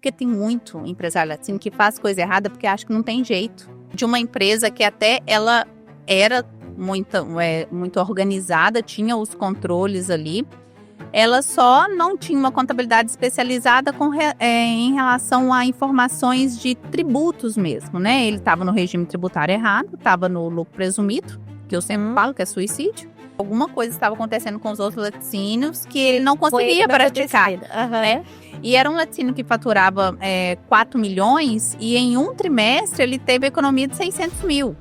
porque tem muito empresário laticínio que faz coisa errada porque acha que não tem jeito. De uma empresa que até ela era muito organizada, tinha os controles ali, ela só não tinha uma contabilidade especializada em relação a informações de tributos mesmo, né? Ele estava no regime tributário errado, estava no lucro presumido, que eu sempre falo que é suicídio. Alguma coisa estava acontecendo com os outros laticínios que ele não conseguia praticar. Né? E era um laticínio que faturava 4 milhões e em um trimestre ele teve economia de 600 mil.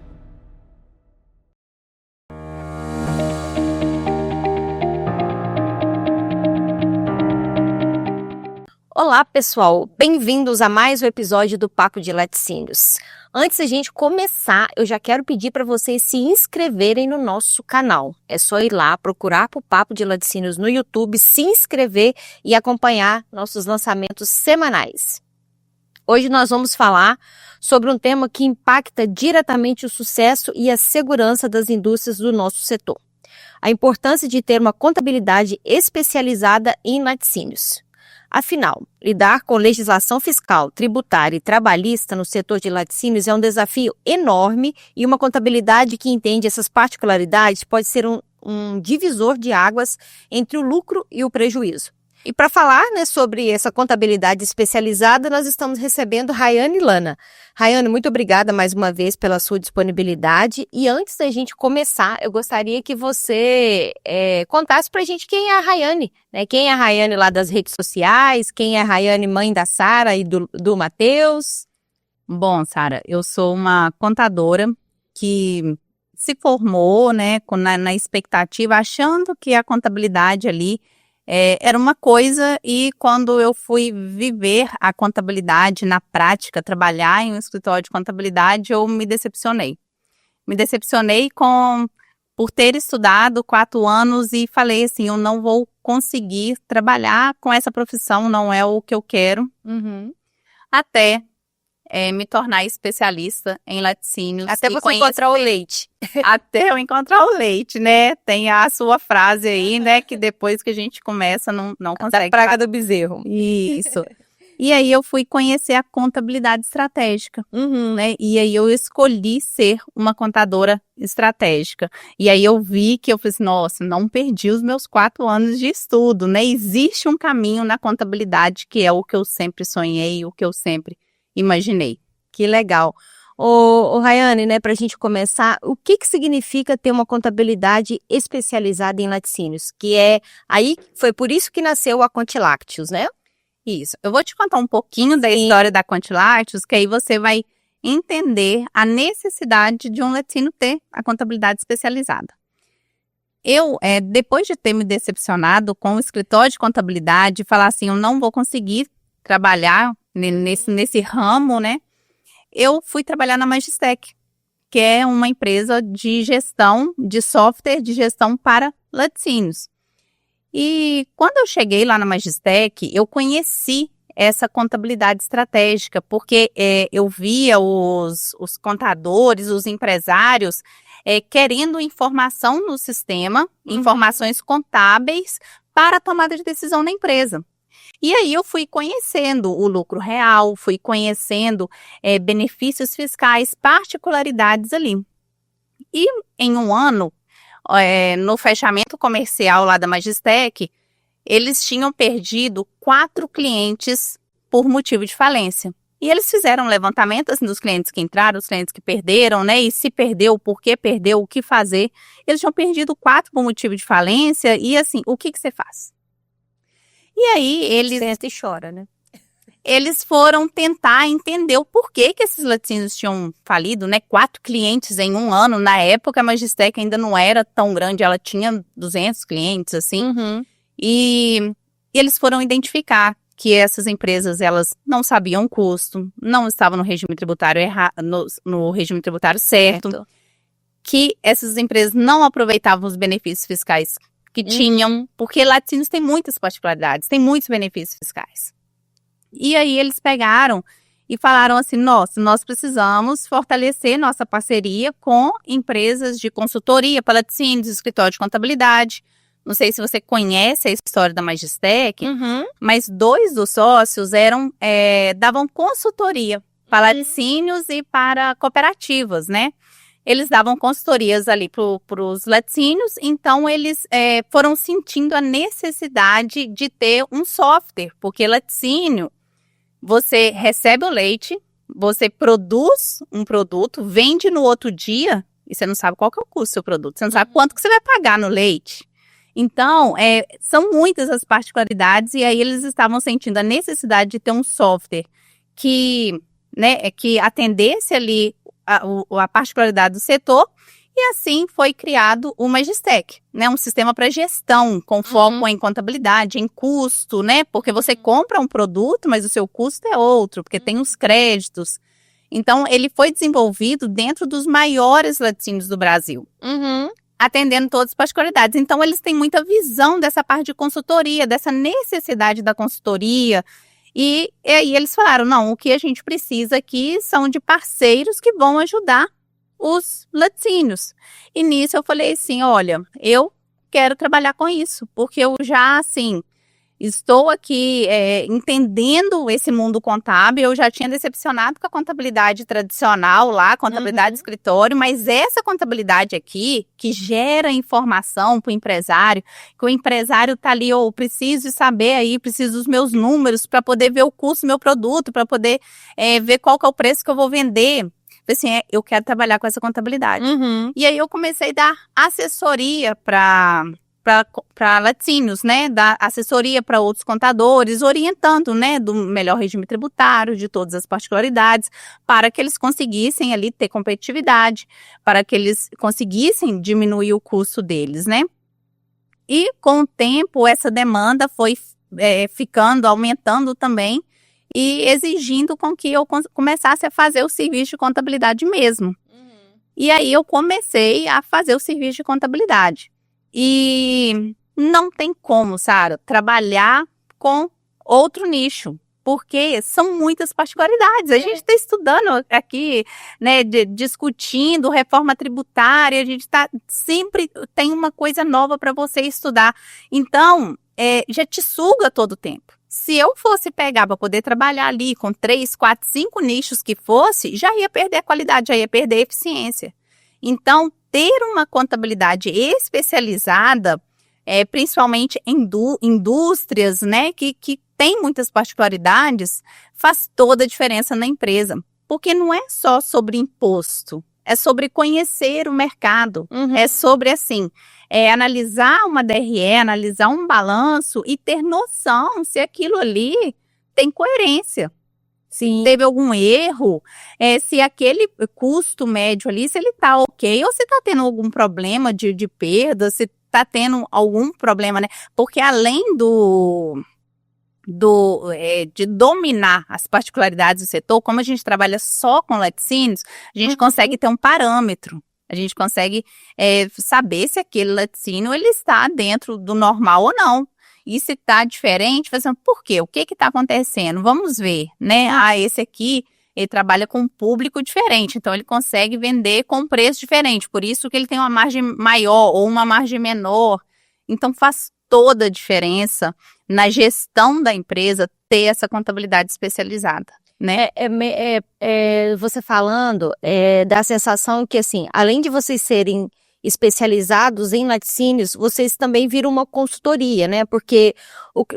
Olá, pessoal! Bem-vindos a mais um episódio do Papo de Laticínios. Antes da gente começar, eu já quero pedir para vocês se inscreverem no nosso canal. É só ir lá, procurar por Papo de Laticínios no YouTube, se inscrever e acompanhar nossos lançamentos semanais. Hoje nós vamos falar sobre um tema que impacta diretamente o sucesso e a segurança das indústrias do nosso setor. A importância de ter uma contabilidade especializada em laticínios. Afinal, lidar com legislação fiscal, tributária e trabalhista no setor de laticínios é um desafio enorme e uma contabilidade que entende essas particularidades pode ser um divisor de águas entre o lucro e o prejuízo. E para falar sobre essa contabilidade especializada, nós estamos recebendo Rayane Lana. Rayane, muito obrigada mais uma vez pela sua disponibilidade. E antes da gente começar, eu gostaria que você contasse para a gente quem é a Rayane, né? Quem é a Rayane lá das redes sociais, quem é a Rayane mãe da Sara e do Matheus. Bom, Sara, eu sou uma contadora que se formou, né, na expectativa, achando que a contabilidade ali era uma coisa, e quando eu fui viver a contabilidade na prática, trabalhar em um escritório de contabilidade, eu me decepcionei. Me decepcionei por ter estudado 4 anos e falei assim, eu não vou conseguir trabalhar com essa profissão, não é o que eu quero. Até me tornar especialista em laticínios. Até você encontrar o leite. Até eu encontrar o leite, né? Tem a sua frase aí, né? Que depois que a gente começa, não consegue. Da praga do bezerro. Isso. E aí eu fui conhecer a contabilidade estratégica, né? E aí eu escolhi ser uma contadora estratégica. E aí eu vi que eu falei assim, nossa, não perdi os meus 4 anos de estudo, né? Existe um caminho na contabilidade que é o que eu sempre sonhei, o que eu sempre imaginei. Que legal. Ô Rayane, né, para a gente começar, o que significa ter uma contabilidade especializada em laticínios? Foi por isso que nasceu a Contilácteos, né? Isso. Eu vou te contar um pouquinho da história da Contilácteos, que aí você vai entender a necessidade de um laticínio ter a contabilidade especializada. Eu, depois de ter me decepcionado com o escritório de contabilidade, falar assim, eu não vou conseguir trabalhar nesse ramo, né? Eu fui trabalhar na Magistec, que é uma empresa de gestão, de software de gestão para laticínios. E quando eu cheguei lá na Magistec, eu conheci essa contabilidade estratégica, porque eu via os contadores, os empresários, querendo informação no sistema, informações contábeis para a tomada de decisão na empresa. E aí eu fui conhecendo o lucro real, fui conhecendo benefícios fiscais, particularidades ali. E em um ano, no fechamento comercial lá da Magistec, eles tinham perdido 4 clientes por motivo de falência. E eles fizeram um levantamento assim, dos clientes que entraram, os clientes que perderam, né? E se perdeu, por que perdeu, o que fazer. Eles tinham perdido 4 por motivo de falência e assim, o que você faz? E aí eles... Senta e chora, né? Eles foram tentar entender o porquê que esses laticínios tinham falido, né? 4 clientes em um ano. Na época, a Magistec ainda não era tão grande, ela tinha 200 clientes, assim. E eles foram identificar que essas empresas, elas não sabiam o custo, não estavam no regime tributário no regime tributário certo, que essas empresas não aproveitavam os benefícios fiscais que tinham, porque laticínios tem muitas particularidades, tem muitos benefícios fiscais. E aí eles pegaram e falaram assim, nós precisamos fortalecer nossa parceria com empresas de consultoria para laticínios, escritório de contabilidade, Não sei se você conhece a história da Magistec, Uhum. mas 2 dos sócios davam consultoria para laticínios e para cooperativas, né? Eles davam consultorias ali para os laticínios, então eles foram sentindo a necessidade de ter um software, porque laticínio, você recebe o leite, você produz um produto, vende no outro dia, e você não sabe qual que é o custo do seu produto, você não sabe quanto que você vai pagar no leite. Então, são muitas as particularidades, e aí eles estavam sentindo a necessidade de ter um software que atendesse ali a particularidade do setor, e assim foi criado o Magistec, né? Um sistema para gestão, com foco em contabilidade, em custo, né? Porque você compra um produto, mas o seu custo é outro, porque tem os créditos. Então, ele foi desenvolvido dentro dos maiores laticínios do Brasil, atendendo todas as particularidades. Então, eles têm muita visão dessa parte de consultoria, dessa necessidade da consultoria. E aí eles falaram, não, o que a gente precisa aqui são de parceiros que vão ajudar os laticínios. E nisso eu falei assim, olha, eu quero trabalhar com isso, porque eu já, assim, estou aqui entendendo esse mundo contábil. Eu já tinha decepcionado com a contabilidade tradicional lá, contabilidade de escritório, mas essa contabilidade aqui, que gera informação para o empresário, que o empresário está ali, eu preciso saber aí, preciso dos meus números para poder ver o custo do meu produto, para poder ver qual que é o preço que eu vou vender. Assim, eu quero trabalhar com essa contabilidade. E aí eu comecei a dar assessoria para laticínios, né, dar assessoria para outros contadores, orientando, né, do melhor regime tributário, de todas as particularidades, para que eles conseguissem ali ter competitividade, para que eles conseguissem diminuir o custo deles, né. E com o tempo essa demanda foi aumentando também e exigindo com que eu começasse a fazer o serviço de contabilidade mesmo. E aí eu comecei a fazer o serviço de contabilidade. E não tem como, Sara, trabalhar com outro nicho, porque são muitas particularidades. A gente está estudando aqui, né, discutindo reforma tributária, a gente sempre tem uma coisa nova para você estudar. Então, já te suga todo o tempo. Se eu fosse pegar para poder trabalhar ali com 3, 4, 5 nichos que fosse, já ia perder a qualidade, já ia perder a eficiência. Então, ter uma contabilidade especializada, principalmente em indústrias, né, que tem muitas particularidades, faz toda a diferença na empresa. Porque não é só sobre imposto, é sobre conhecer o mercado, é sobre, assim, analisar uma DRE, analisar um balanço e ter noção se aquilo ali tem coerência. Se teve algum erro, se aquele custo médio ali, se ele está ok, ou se está tendo algum problema de perda, se está tendo algum problema, né? Porque além de dominar as particularidades do setor, como a gente trabalha só com laticínios, a gente consegue ter um parâmetro. A gente consegue saber se aquele laticínio ele está dentro do normal ou não. E se está diferente, fazendo por quê? O que está acontecendo? Vamos ver, né? Esse aqui, ele trabalha com um público diferente, então ele consegue vender com um preço diferente, por isso que ele tem uma margem maior ou uma margem menor. Então faz toda a diferença na gestão da empresa ter essa contabilidade especializada, né? Você falando, dá a sensação que, assim, além de vocês serem especializados em laticínios, vocês também viram uma consultoria, né? Porque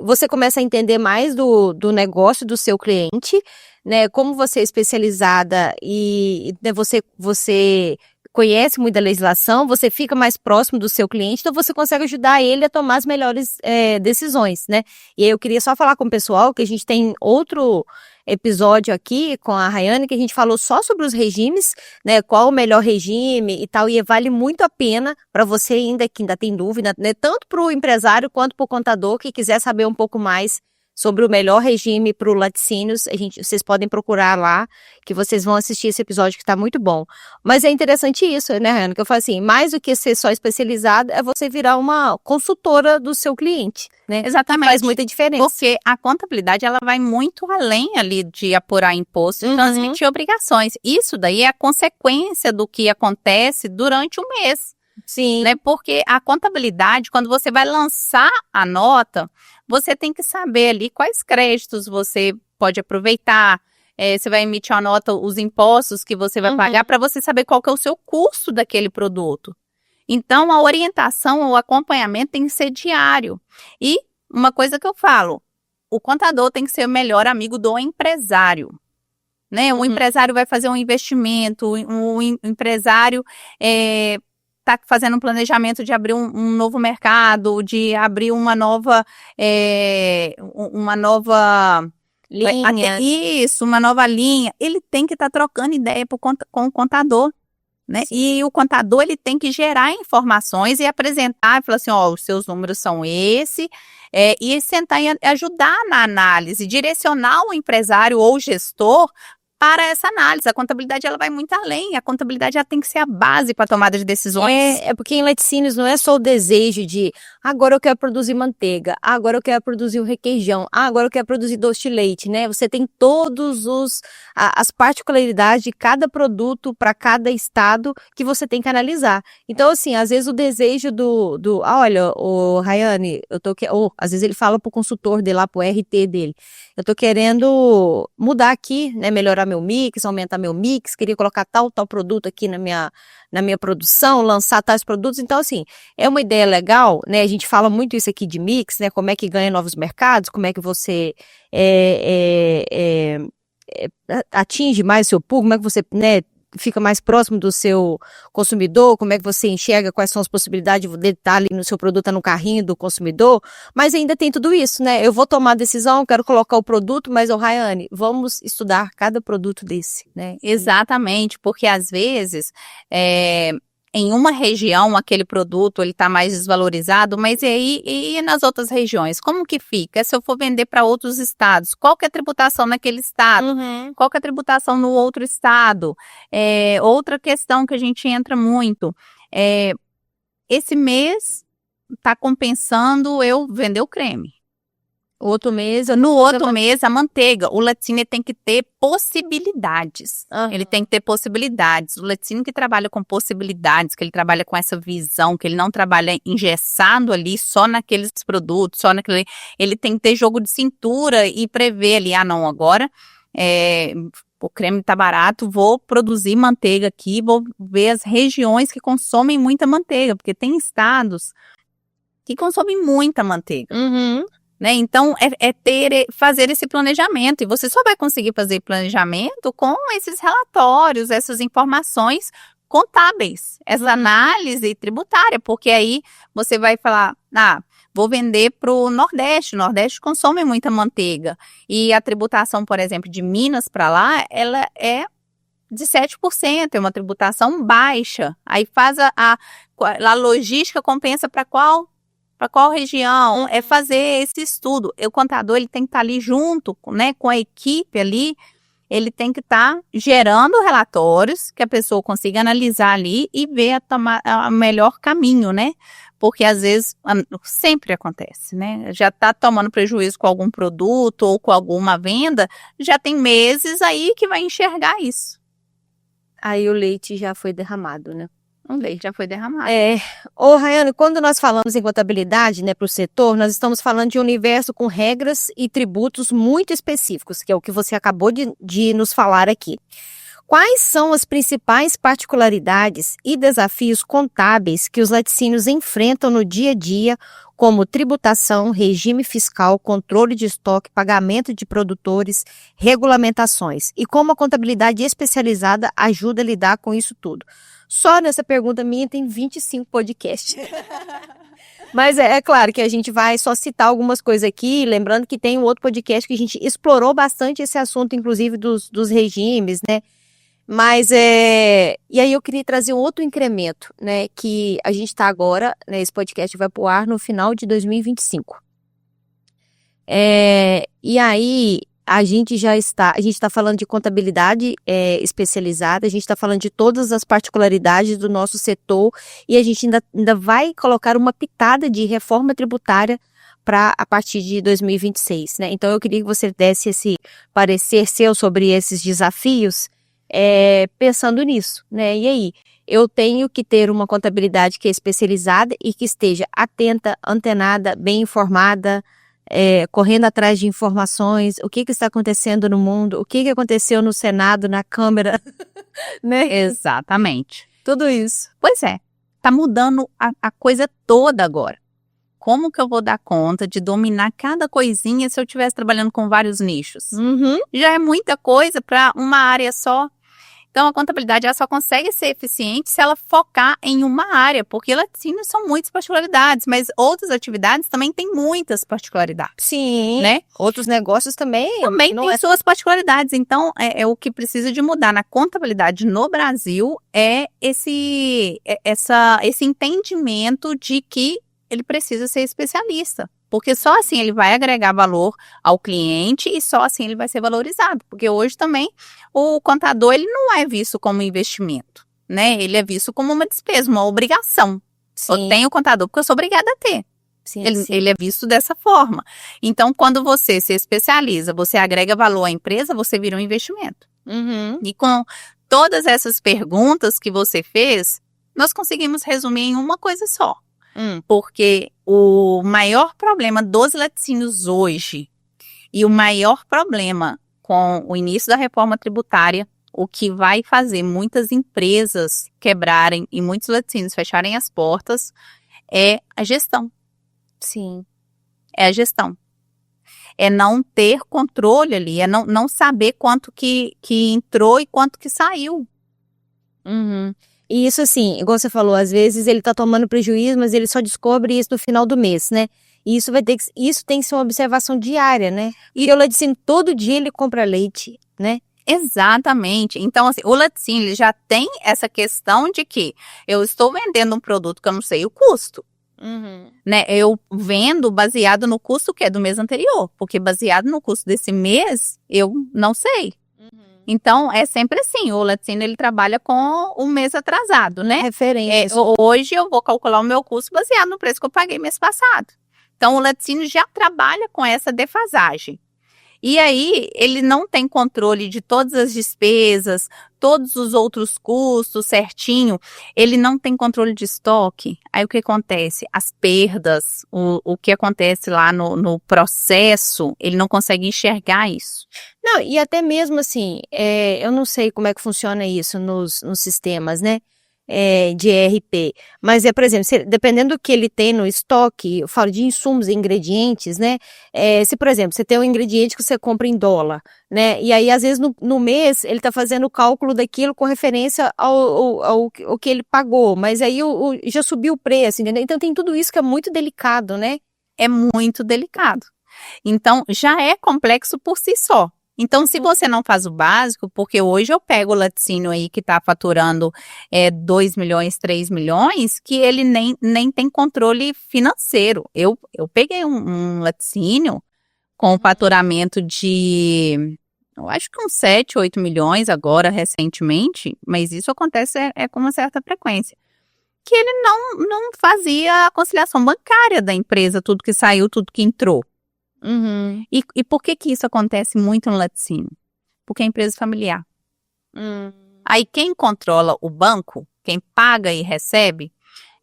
você começa a entender mais do negócio do seu cliente, né? Como você é especializada e né, você conhece muito da legislação, você fica mais próximo do seu cliente, então você consegue ajudar ele a tomar as melhores decisões, né? E aí eu queria só falar com o pessoal que a gente tem outro episódio aqui com a Rayane, que a gente falou só sobre os regimes, né, qual o melhor regime e tal, e vale muito a pena para você que ainda tem dúvida, né, tanto para o empresário quanto para o contador que quiser saber um pouco mais sobre o melhor regime para o laticínios, vocês podem procurar lá, que vocês vão assistir esse episódio que está muito bom. Mas é interessante isso, né, Rayane, que eu falo assim, mais do que ser só especializada, é você virar uma consultora do seu cliente, né? Exatamente. Faz muita diferença. Porque a contabilidade, ela vai muito além ali de apurar imposto e transmitir obrigações. Isso daí é a consequência do que acontece durante o mês. Sim. Né? Porque a contabilidade, quando você vai lançar a nota, você tem que saber ali quais créditos você pode aproveitar. Você vai emitir uma nota, os impostos que você vai pagar, para você saber qual que é o seu custo daquele produto. Então, a orientação, o acompanhamento tem que ser diário. E uma coisa que eu falo, o contador tem que ser o melhor amigo do empresário. Né? O empresário vai fazer um investimento, o empresário está fazendo um planejamento de abrir um novo mercado, de abrir uma nova linha. Isso, uma nova linha. Ele tem que estar trocando ideia com o contador. Né? E o contador ele tem que gerar informações e apresentar e falar assim, ó, os seus números são esse, e sentar e ajudar na análise, direcionar o empresário ou o gestor para essa análise. A contabilidade ela vai muito além, a contabilidade ela tem que ser a base para a tomada de decisões. É porque em laticínios não é só o desejo de agora eu quero produzir manteiga, agora eu quero produzir o requeijão, agora eu quero produzir doce de leite, né? Você tem todos as particularidades de cada produto para cada estado que você tem que analisar. Então, assim, às vezes o desejo olha, o Rayane, às vezes ele fala pro consultor dele lá, pro RT dele, eu tô querendo mudar aqui, né? Melhorar meu mix, aumentar meu mix, queria colocar tal produto aqui na minha produção, lançar tais produtos. Então, assim, é uma ideia legal, né? A gente fala muito isso aqui de mix, né? Como é que ganha novos mercados, como é que você atinge mais seu público, como é que você, né, fica mais próximo do seu consumidor, como é que você enxerga quais são as possibilidades de estar ali no seu produto, tá no carrinho do consumidor, mas ainda tem tudo isso, né? Eu vou tomar a decisão, quero colocar o produto, mas, Rayane, vamos estudar cada produto desse, né? Exatamente, porque às vezes em uma região aquele produto ele está mais desvalorizado, mas e nas outras regiões? Como que fica? Se eu for vender para outros estados, qual que é a tributação naquele estado? Qual que é a tributação no outro estado? Outra questão que a gente entra muito, esse mês está compensando eu vender o creme. No outro mês, a manteiga. O laticínio tem que ter possibilidades. Ele tem que ter possibilidades. O laticínio que trabalha com possibilidades, que ele trabalha com essa visão, que ele não trabalha engessado ali só naqueles produtos, só naquele. Ele tem que ter jogo de cintura e prever ali, não, agora o creme tá barato, vou produzir manteiga aqui, vou ver as regiões que consomem muita manteiga, porque tem estados que consomem muita manteiga. Né? Então, fazer esse planejamento. E você só vai conseguir fazer planejamento com esses relatórios, essas informações contábeis, essa análise tributária, porque aí você vai falar, vou vender para o Nordeste. O Nordeste consome muita manteiga. E a tributação, por exemplo, de Minas para lá, ela é de 7%, é uma tributação baixa. Aí faz a logística compensa para qual região, é fazer esse estudo. O contador ele tem que estar ali junto, né, com a equipe ali, ele tem que estar gerando relatórios que a pessoa consiga analisar ali e ver o melhor caminho, né? Porque às vezes, sempre acontece, né? Já está tomando prejuízo com algum produto ou com alguma venda, já tem meses aí que vai enxergar isso. Aí o leite já foi derramado, né? O leite já foi derramado. Rayane, quando nós falamos em contabilidade, né, para o setor, nós estamos falando de um universo com regras e tributos muito específicos, que é o que você acabou de nos falar aqui. Quais são as principais particularidades e desafios contábeis que os laticínios enfrentam no dia a dia, como tributação, regime fiscal, controle de estoque, pagamento de produtores, regulamentações, e como a contabilidade especializada ajuda a lidar com isso tudo? Só nessa pergunta minha tem 25 podcasts. Mas é claro que a gente vai só citar algumas coisas aqui, lembrando que tem um outro podcast que a gente explorou bastante esse assunto, inclusive dos regimes, né? Mas e aí eu queria trazer um outro incremento, né? Que a gente está agora, né? Esse podcast vai pro ar no final de 2025. E aí a gente está falando de contabilidade especializada, a gente está falando de todas as particularidades do nosso setor e a gente ainda vai colocar uma pitada de reforma tributária a partir de 2026, né? Então eu queria que você desse esse parecer seu sobre esses desafios, pensando nisso, né? E aí, eu tenho que ter uma contabilidade que é especializada e que esteja atenta, antenada, bem informada, correndo atrás de informações, o que está acontecendo no mundo, o que aconteceu no Senado, na Câmara, né? Exatamente. Tudo isso. Pois é, tá mudando a coisa toda agora. Como que eu vou dar conta de dominar cada coisinha se eu estivesse trabalhando com vários nichos? Uhum. Já é muita coisa para uma área só. Então, a contabilidade ela só consegue ser eficiente se ela focar em uma área, porque laticínios são muitas particularidades, mas outras atividades também têm muitas particularidades. Sim, né? Outros negócios também. Também não tem suas particularidades. Então, o que precisa de mudar na contabilidade no Brasil é esse entendimento de que ele precisa ser especialista. Porque só assim ele vai agregar valor ao cliente e só assim ele vai ser valorizado. Porque hoje também o contador ele não é visto como investimento, né? Ele é visto como uma despesa, uma obrigação. Sim. Eu tenho contador porque eu sou obrigada a ter. Sim, Ele é visto dessa forma. Então, quando você se especializa, você agrega valor à empresa, você vira um investimento. Uhum. E com todas essas perguntas que você fez, nós conseguimos resumir em uma coisa só. Porque o maior problema dos laticínios hoje e o maior problema com o início da reforma tributária, o que vai fazer muitas empresas quebrarem e muitos laticínios fecharem as portas, é a gestão. Sim. É a gestão. É não ter controle ali, é não saber quanto que entrou e quanto que saiu. Uhum. E isso assim, igual você falou, às vezes ele tá tomando prejuízo, mas ele só descobre isso no final do mês, né? E isso tem que ser uma observação diária, né? E o laticínio, todo dia ele compra leite, né? Exatamente. Então, assim, o laticínio ele já tem essa questão de que eu estou vendendo um produto que eu não sei o custo. Né? Eu vendo baseado no custo que é do mês anterior, porque baseado no custo desse mês, eu não sei. Então, é sempre assim, o laticínio ele trabalha com o mês atrasado, né? Referência. Hoje eu vou calcular o meu custo baseado no preço que eu paguei mês passado. Então, o laticínio já trabalha com essa defasagem. E aí, ele não tem controle de todas as despesas, todos os outros custos certinho, ele não tem controle de estoque. Aí, o que acontece? As perdas, o que acontece lá no processo, ele não consegue enxergar isso. Não, e até mesmo assim, eu não sei como é que funciona isso nos sistemas, né? De ERP, mas por exemplo, dependendo do que ele tem no estoque, eu falo de insumos e ingredientes, né? Se, por exemplo, você tem um ingrediente que você compra em dólar, né? E aí, às vezes, no mês, ele tá fazendo o cálculo daquilo com referência ao que ele pagou, mas aí já subiu o preço, entendeu? Então, tem tudo isso que é muito delicado, né? É muito delicado. Então, já é complexo por si só. Então, se você não faz o básico, porque hoje eu pego o laticínio aí que está faturando 2 milhões, 3 milhões, que ele nem tem controle financeiro. Eu peguei um laticínio com faturamento de, eu acho que uns 7, 8 milhões agora, recentemente, mas isso acontece com uma certa frequência. Que ele não fazia a conciliação bancária da empresa, tudo que saiu, tudo que entrou. E por que isso acontece muito no laticínio? Porque é empresa familiar. Aí quem controla o banco, quem paga e recebe,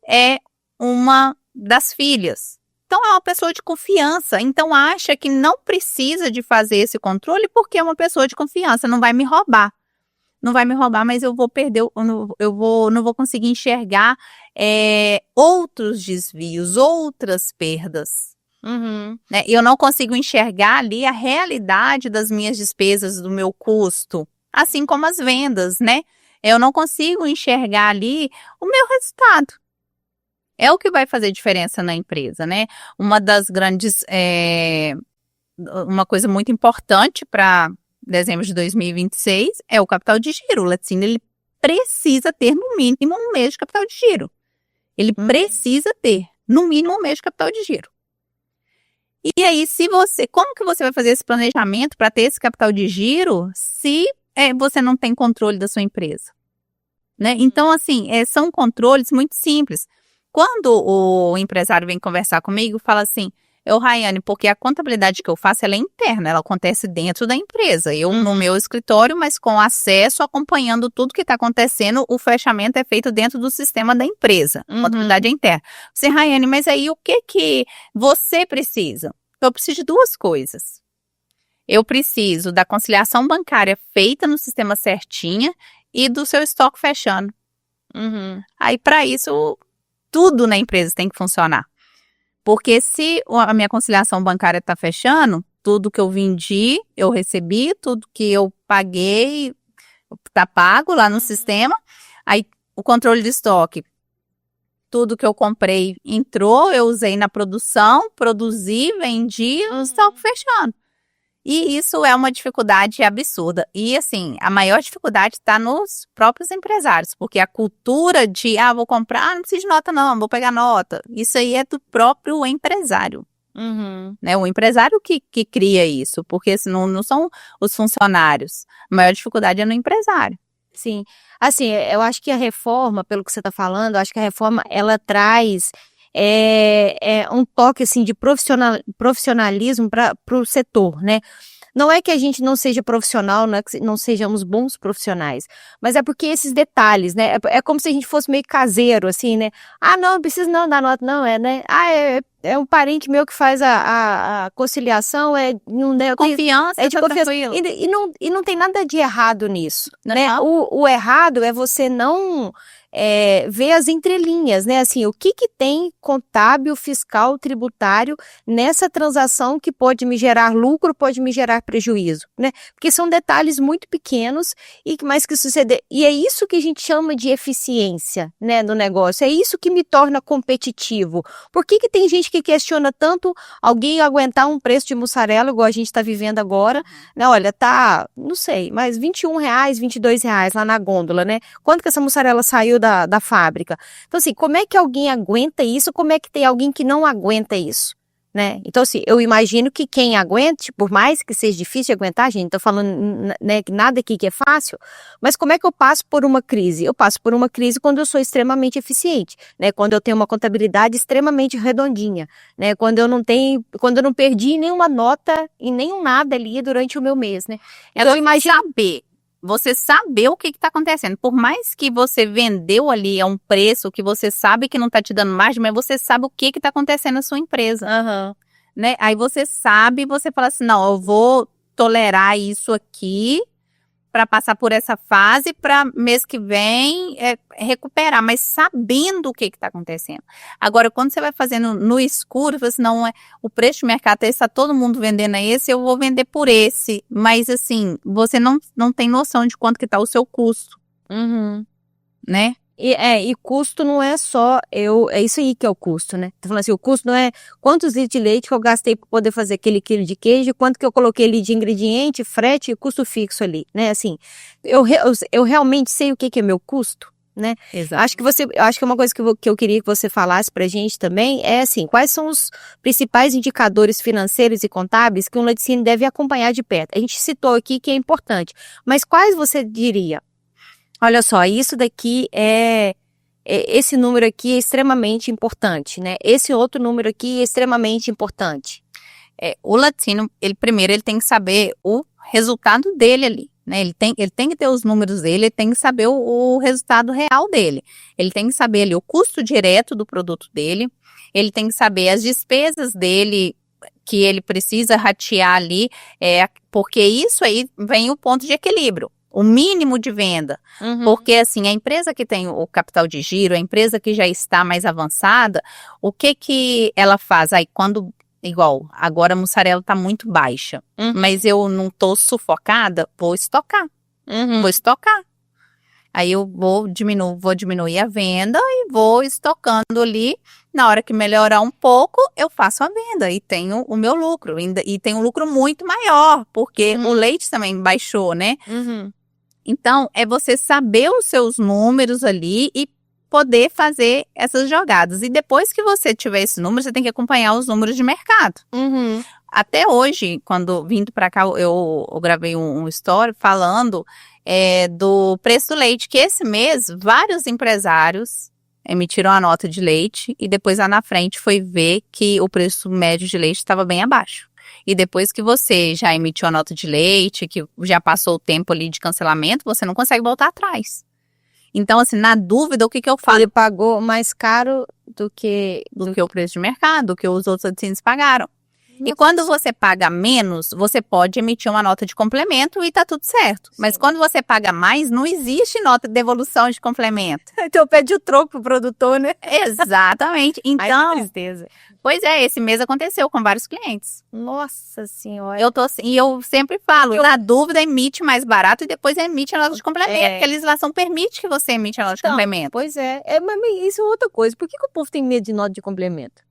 é uma das filhas. Então é uma pessoa de confiança, então acha que não precisa de fazer esse controle porque é uma pessoa de confiança, não vai me roubar. Não vai me roubar, mas eu vou perder, não vou conseguir enxergar outros desvios, outras perdas. Né? Eu não consigo enxergar ali a realidade das minhas despesas, do meu custo, assim como as vendas, né? Eu não consigo enxergar ali o meu resultado. É o que vai fazer diferença na empresa, né? Uma das grandes, uma coisa muito importante para dezembro de 2026 é o capital de giro. O laticínio, ele precisa ter no mínimo um mês de capital de giro. Ele precisa ter no mínimo um mês de capital de giro. E aí, como que você vai fazer esse planejamento para ter esse capital de giro se você não tem controle da sua empresa? Né? Então, assim, são controles muito simples. Quando o empresário vem conversar comigo, fala assim, Raiane, porque a contabilidade que eu faço, ela é interna, ela acontece dentro da empresa. Eu no meu escritório, mas com acesso, acompanhando tudo que está acontecendo, o fechamento é feito dentro do sistema da empresa. Contabilidade é interna. Você, Raiane, mas aí o que você precisa? Eu preciso de duas coisas. Eu preciso da conciliação bancária feita no sistema certinha e do seu estoque fechando. Aí, para isso, tudo na empresa tem que funcionar. Porque se a minha conciliação bancária está fechando, tudo que eu vendi, eu recebi, tudo que eu paguei, está pago lá no sistema. Aí, o controle de estoque, tudo que eu comprei entrou, eu usei na produção, produzi, vendi, o estoque fechando. E isso é uma dificuldade absurda. E, assim, a maior dificuldade está nos próprios empresários, porque a cultura de, vou comprar, não preciso de nota não, vou pegar nota. Isso aí é do próprio empresário. Né? O empresário que cria isso, porque senão não são os funcionários. A maior dificuldade é no empresário. Sim. Assim, eu acho que a reforma, pelo que você está falando, eu acho que a reforma, ela traz... um toque assim de profissionalismo para o setor, né? Não é que a gente não seja profissional, não é que não sejamos bons profissionais, mas é porque esses detalhes, né? É como se a gente fosse meio caseiro, assim, né? Não precisa não dar nota, não, né? É um parente meu que faz a conciliação, Confiança, de confiança. E não tem nada de errado nisso, né? O errado é você não... ver as entrelinhas, né? Assim, o que tem contábil, fiscal, tributário nessa transação que pode me gerar lucro, pode me gerar prejuízo, né? Porque são detalhes muito pequenos mas que suceder. E é isso que a gente chama de eficiência, né, no negócio. É isso que me torna competitivo. Por que tem gente que questiona tanto alguém aguentar um preço de mussarela, igual a gente está vivendo agora, né? Olha, tá, não sei, mas R$21, R$22 lá na gôndola, né? Quanto que essa mussarela saiu da fábrica? Então, assim, como é que alguém aguenta isso? Como é que tem alguém que não aguenta isso? Né? Então, assim, eu imagino que quem aguente, por mais que seja difícil de aguentar, gente, tô falando, né, que nada aqui que é fácil, mas como é que eu passo por uma crise? Eu passo por uma crise quando eu sou extremamente eficiente, né? Quando eu tenho uma contabilidade extremamente redondinha, né? Quando eu não perdi nenhuma nota e nenhum nada ali durante o meu mês, né? Então, eu imagino você saber o que está acontecendo. Por mais que você vendeu ali a um preço que você sabe que não está te dando margem, mas você sabe o que está acontecendo na sua empresa. Né? Aí você sabe, você fala assim, não, eu vou tolerar isso aqui para passar por essa fase, para mês que vem recuperar, mas sabendo o que está acontecendo. Agora, quando você vai fazendo no escuro, você não o preço de mercado está todo mundo vendendo esse, eu vou vender por esse, mas assim, você não tem noção de quanto que está o seu custo, né? E custo não é só é isso aí que é o custo, né? Tô falando assim, o custo não é quantos litros de leite que eu gastei para poder fazer aquele quilo de queijo, quanto que eu coloquei ali de ingrediente, frete e custo fixo ali, né? Assim, eu realmente sei o que é meu custo, né? Exato. Acho que uma coisa que eu queria que você falasse pra gente também é assim, quais são os principais indicadores financeiros e contábeis que um laticínio deve acompanhar de perto? A gente citou aqui que é importante, mas quais você diria? Olha só, isso daqui esse número aqui é extremamente importante, né? Esse outro número aqui é extremamente importante. O laticínio, ele tem que saber o resultado dele ali, né? Ele tem que ter os números dele, ele tem que saber o resultado real dele. Ele tem que saber ali o custo direto do produto dele, ele tem que saber as despesas dele, que ele precisa ratear ali, porque isso aí vem o ponto de equilíbrio. O mínimo de venda, porque assim, a empresa que tem o capital de giro, a empresa que já está mais avançada, o que ela faz? Aí igual, agora a mussarela está muito baixa, mas eu não estou sufocada, vou estocar, Aí eu vou diminuir a venda e vou estocando ali. Na hora que melhorar um pouco, eu faço a venda e tenho o meu lucro, e tenho um lucro muito maior, porque o leite também baixou, né? Então, é você saber os seus números ali e poder fazer essas jogadas. E depois que você tiver esse número, você tem que acompanhar os números de mercado. Até hoje, quando vindo para cá, eu gravei um story falando do preço do leite, que esse mês vários empresários emitiram a nota de leite e depois lá na frente foi ver que o preço médio de leite estava bem abaixo. E depois que você já emitiu a nota de leite, que já passou o tempo ali de cancelamento, você não consegue voltar atrás. Então, assim, na dúvida, o que eu falo? Ele pagou mais caro do que o preço de mercado, do que os outros laticínios pagaram. Nossa. E quando você paga menos, você pode emitir uma nota de complemento e tá tudo certo. Sim. Mas quando você paga mais, não existe nota de devolução de complemento. Então pede o troco pro produtor, né? Exatamente. Ai, Então, que tristeza. pois é, esse mês aconteceu com vários clientes. Nossa senhora. E eu sempre falo, na dúvida, emite mais barato e depois emite a nota de complemento. Porque a legislação permite que você emite a nota de complemento. Pois é. Mas isso é outra coisa. Por que o povo tem medo de nota de complemento?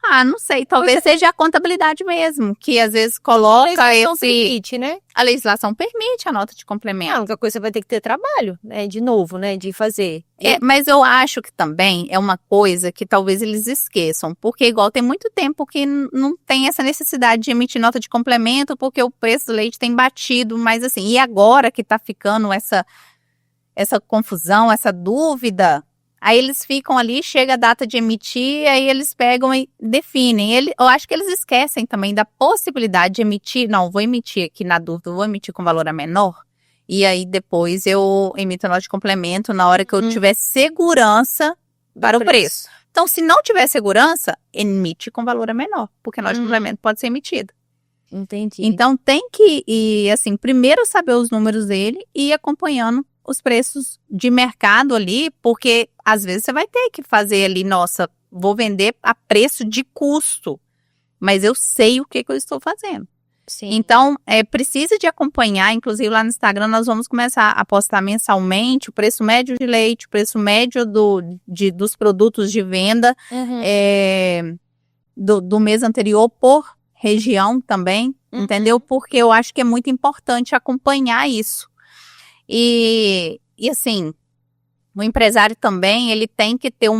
Ah, não sei, talvez seja a contabilidade mesmo, que às vezes coloca permite, né? A legislação permite a nota de complemento. A única coisa, você vai ter que ter trabalho, né? De novo, né? De fazer. Mas eu acho que também é uma coisa que talvez eles esqueçam, porque igual tem muito tempo que não tem essa necessidade de emitir nota de complemento, porque o preço do leite tem batido, mas assim, e agora que tá ficando essa confusão, essa dúvida, aí eles ficam ali, chega a data de emitir, aí eles pegam e definem. Eu acho que eles esquecem também da possibilidade de emitir. Não, vou emitir aqui na dúvida, vou emitir com valor a menor. E aí depois eu emito a nota de complemento na hora que eu tiver segurança para o preço. Então, se não tiver segurança, emite com valor a menor, porque a nota de complemento pode ser emitida. Entendi. Então, tem que ir, assim, primeiro saber os números dele e ir acompanhando os preços de mercado ali, porque às vezes você vai ter que fazer ali, nossa, vou vender a preço de custo, mas eu sei o que eu estou fazendo. Sim. Então, precisa de acompanhar, inclusive lá no Instagram nós vamos começar a postar mensalmente o preço médio de leite, o preço médio dos produtos de venda do mês anterior por região também, entendeu? Porque eu acho que é muito importante acompanhar isso. E assim, o empresário também, ele tem que ter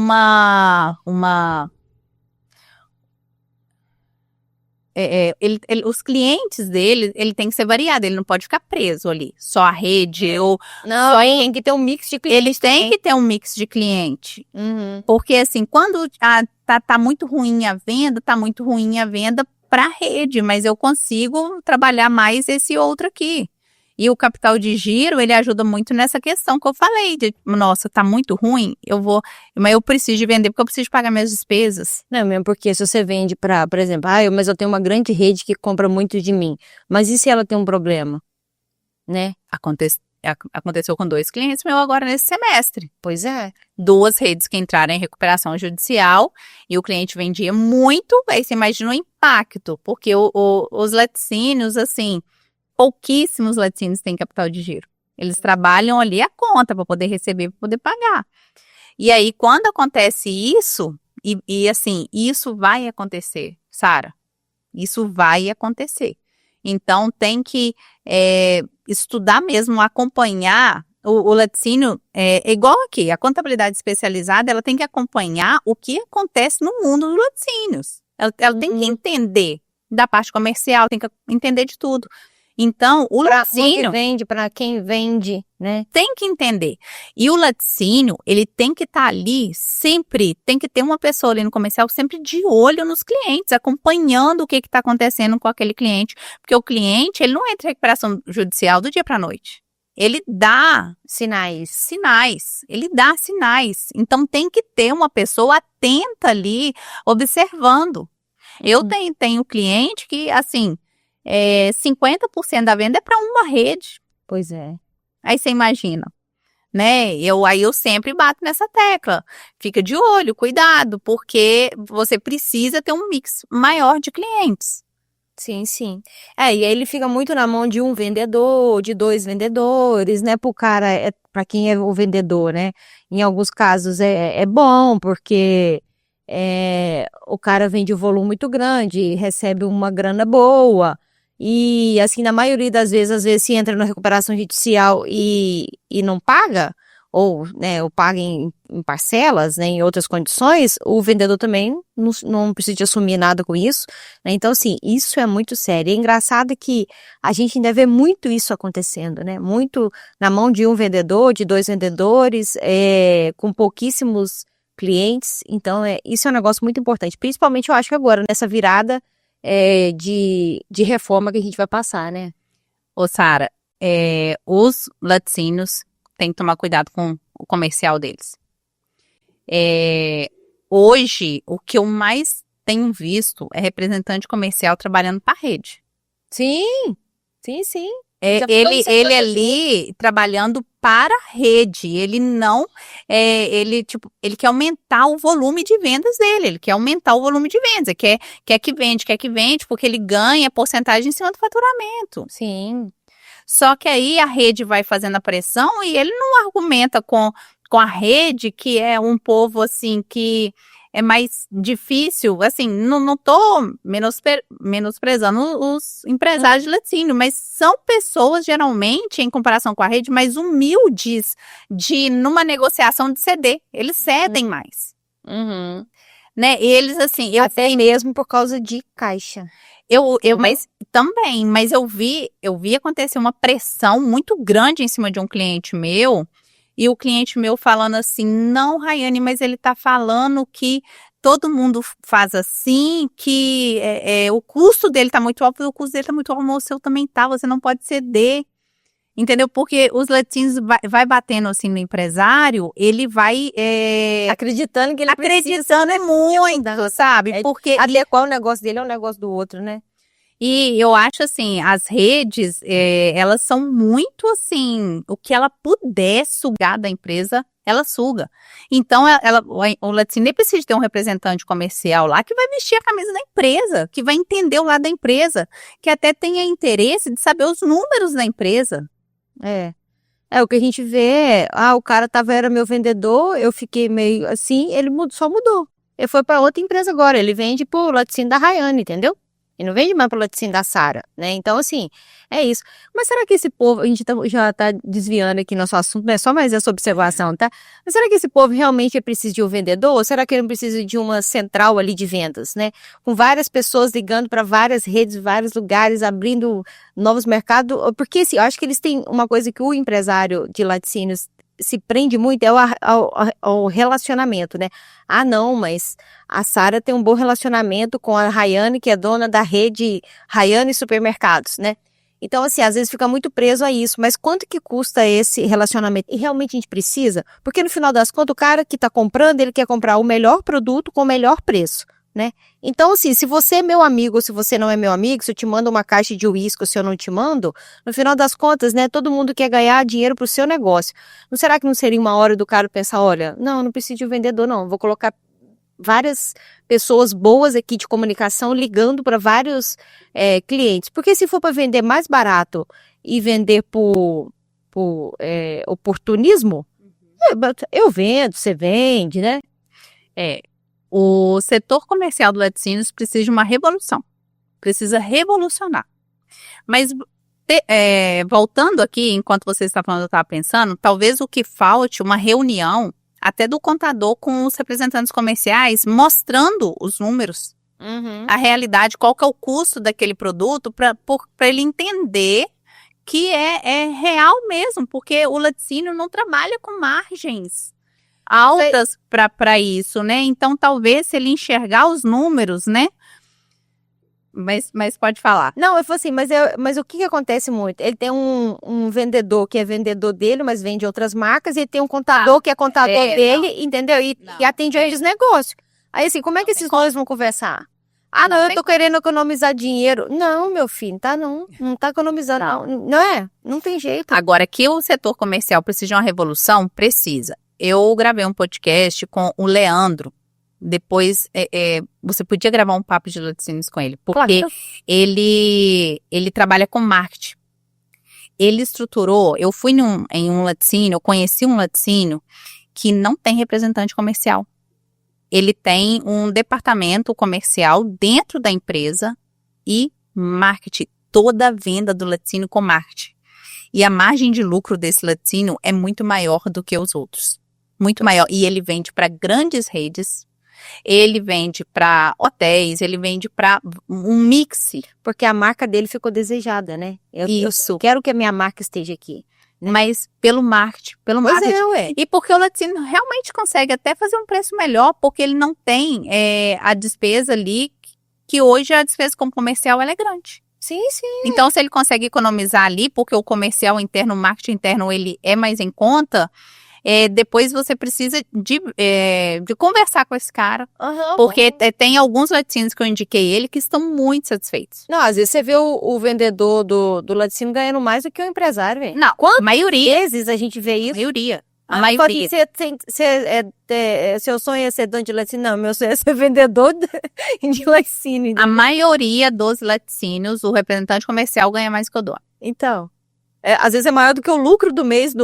os clientes dele, ele tem que ser variado, ele não pode ficar preso ali, só a rede ou... Não, tem que ter um mix de cliente. Eles têm que ter um mix de cliente, porque assim, quando tá muito ruim a venda, para a rede, mas eu consigo trabalhar mais esse outro aqui. E o capital de giro, ele ajuda muito nessa questão que eu falei, de, nossa, tá muito ruim, mas eu preciso de vender porque eu preciso pagar minhas despesas. Não, mesmo porque se você vende por exemplo, mas eu tenho uma grande rede que compra muito de mim, mas e se ela tem um problema, né? Aconteceu com 2 clientes meus agora nesse semestre. Pois é. 2 redes que entraram em recuperação judicial e o cliente vendia muito, aí você imagina o impacto, porque os laticínios, assim, pouquíssimos laticínios têm capital de giro. Eles trabalham ali a conta para poder receber, para poder pagar. E aí, quando acontece isso, e assim, isso vai acontecer, Sara. Isso vai acontecer. Então, tem que estudar mesmo, acompanhar o laticínio. É igual aqui, a contabilidade especializada, ela tem que acompanhar o que acontece no mundo dos laticínios. Ela tem que entender da parte comercial, tem que entender de tudo. Então, o laticínio... Para quem vende, né? Tem que entender. E o laticínio, ele tem que estar ali sempre, tem que ter uma pessoa ali no comercial sempre de olho nos clientes, acompanhando o que está acontecendo com aquele cliente. Porque o cliente, ele não entra em recuperação judicial do dia para a noite. Ele dá sinais. Ele dá sinais. Então, tem que ter uma pessoa atenta ali, observando. Eu tenho cliente que, assim... 50% da venda é para uma rede. Pois é. Aí você imagina, né? Aí eu sempre bato nessa tecla. Fica de olho, cuidado, porque você precisa ter um mix maior de clientes. Sim, sim. E aí ele fica muito na mão de um vendedor, de 2 vendedores, né? Para quem é o vendedor, né? Em alguns casos é bom, porque o cara vende um volume muito grande, recebe uma grana boa. E, assim, na maioria das vezes, às vezes, se entra na recuperação judicial e não paga, ou, né, ou paga em parcelas, né, em outras condições, o vendedor também não precisa assumir nada com isso, né? Então, assim, isso é muito sério. É engraçado que a gente ainda vê muito isso acontecendo, né? Muito na mão de um vendedor, de 2 vendedores, com pouquíssimos clientes. Então, isso é um negócio muito importante. Principalmente, eu acho que agora, nessa virada de reforma que a gente vai passar, né? Ô, Sara, os laticínios têm que tomar cuidado com o comercial deles. Hoje, o que eu mais tenho visto é representante comercial trabalhando para a rede. Sim, sim, sim. Ele ali trabalhando para a rede, ele não, ele quer aumentar o volume de vendas dele, ele quer aumentar o volume de vendas, quer que vende, porque ele ganha porcentagem em cima do faturamento. Sim. Só que aí a rede vai fazendo a pressão e ele não argumenta com a rede, que é um povo assim que é mais difícil, assim, não tô menosprezando os empresários de laticínio, mas são pessoas, geralmente, em comparação com a rede, mais humildes numa negociação de ceder. Eles cedem mais. Uhum. Né? E eles, assim... Até mesmo por causa de caixa. Mas também, mas eu vi acontecer uma pressão muito grande em cima de um cliente meu, e o cliente meu falando assim, não, Rayane, mas ele tá falando que todo mundo faz assim, que o custo dele tá muito alto, o custo dele tá muito alto, o seu também tá, você não pode ceder, entendeu? Porque os laticínios vai batendo assim no empresário, ele vai... acreditando que ele acreditando precisa muito, sabe? Porque adequar o negócio dele ao negócio do outro, né? E eu acho assim, as redes, elas são muito assim, o que ela puder sugar da empresa, ela suga. Então, o laticínio nem precisa ter um representante comercial lá que vai vestir a camisa da empresa, que vai entender o lado da empresa, que até tenha interesse de saber os números da empresa. O que a gente vê, o cara era meu vendedor, eu fiquei meio assim, ele só mudou. Ele foi para outra empresa agora, ele vende pro laticínio da Rayane, entendeu? E não vende mais pro laticínio da Sara, né? Então, assim, é isso. Mas será que esse povo, a gente já tá desviando aqui nosso assunto, não é só mais essa observação, tá? Mas será que esse povo realmente precisa de um vendedor? Ou será que ele não precisa de uma central ali de vendas, né? Com várias pessoas ligando para várias redes, vários lugares, abrindo novos mercados? Porque, assim, eu acho que eles têm uma coisa que o empresário de laticínios se prende muito, ao relacionamento, né? Não, mas a Sara tem um bom relacionamento com a Rayane, que é dona da rede Rayane Supermercados, né? Então, assim, às vezes fica muito preso a isso, mas quanto que custa esse relacionamento? E realmente a gente precisa? Porque no final das contas, o cara que está comprando, ele quer comprar o melhor produto com o melhor preço, né? Então, assim, se você é meu amigo ou se você não é meu amigo, se eu te mando uma caixa de uísque ou se eu não te mando, no final das contas, né, todo mundo quer ganhar dinheiro pro seu negócio. Não será que não seria uma hora do cara pensar, olha, não preciso de um vendedor não, vou colocar várias pessoas boas aqui de comunicação ligando para vários clientes. Porque se for para vender mais barato e vender por oportunismo, eu vendo, você vende, né? O setor comercial do laticínios precisa de uma revolução. Precisa revolucionar. Mas, voltando aqui, enquanto você está falando, eu estava pensando, talvez o que falte uma reunião, até do contador com os representantes comerciais, mostrando os números, a realidade, qual que é o custo daquele produto, para ele entender que é real mesmo, porque o laticínio não trabalha com margens altas para isso, né? Então, talvez, se ele enxergar os números, né? Mas pode falar. Não, eu falo assim, mas o que acontece muito? Ele tem um vendedor que é vendedor dele, mas vende outras marcas, e ele tem um contador que é contador dele, não. Entendeu? E atende a eles negócios. Aí, assim, como é que esses dois vão conversar? Não, eu tô querendo economizar dinheiro. Não, meu filho, não tá economizando, não é? Não tem jeito. Agora, que o setor comercial precisa de uma revolução, precisa. Eu gravei um podcast com o Leandro. Depois, você podia gravar um papo de laticínios com ele, porque claro. ele trabalha com marketing. Ele estruturou, eu fui em um laticínio, eu conheci um laticínio que não tem representante comercial. Ele tem um departamento comercial dentro da empresa e marketing, toda a venda do laticínio com marketing. E a margem de lucro desse laticínio é muito maior do que os outros. Muito maior. E ele vende para grandes redes, ele vende para hotéis, ele vende para um mix. Porque a marca dele ficou desejada, né? Eu quero que a minha marca esteja aqui. Mas pelo marketing, ué. E porque o laticínio realmente consegue até fazer um preço melhor, porque ele não tem a despesa ali, que hoje a despesa com comercial ela é grande. Sim. Então, se ele consegue economizar ali, porque o comercial interno, o marketing interno, ele é mais em conta, depois você precisa de conversar com esse cara, porque tem alguns laticínios que eu indiquei ele que estão muito satisfeitos. Não, às vezes você vê o vendedor do laticínio ganhando mais do que o empresário, velho. Não, quantas maioria. vezes a gente vê isso? A maioria. Seu sonho é ser dono de laticínio? Não, meu sonho é ser vendedor de laticínio. A maioria dos laticínios, o representante comercial ganha mais que o dono. Então, às vezes é maior do que o lucro do mês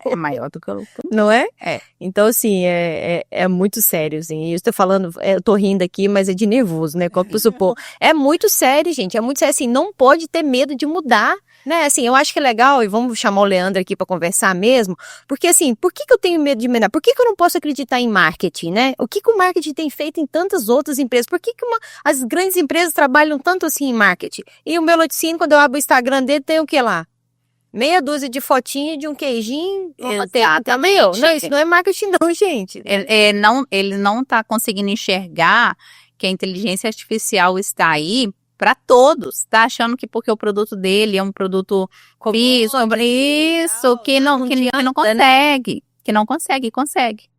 É maior do que o lucro. Não é? É. Então, assim, é muito sério, assim. Eu estou falando, eu tô rindo aqui, mas é de nervoso, né? Como supor. É muito sério, gente. É muito sério, assim, não pode ter medo de mudar, né? Assim, eu acho que é legal, e vamos chamar o Leandro aqui para conversar mesmo, porque, assim, por que eu tenho medo de mudar? Por que eu não posso acreditar em marketing, né? O que o marketing tem feito em tantas outras empresas? Por que as grandes empresas trabalham tanto assim em marketing? E o meu laticínio, quando eu abro o Instagram dele, tem o que lá? Meia dúzia de fotinha de um queijinho. Exatamente. Não, isso não é marketing não, gente. Ele não está conseguindo enxergar que a inteligência artificial está aí para todos. Está achando que porque o produto dele é um produto que não consegue. Que não consegue.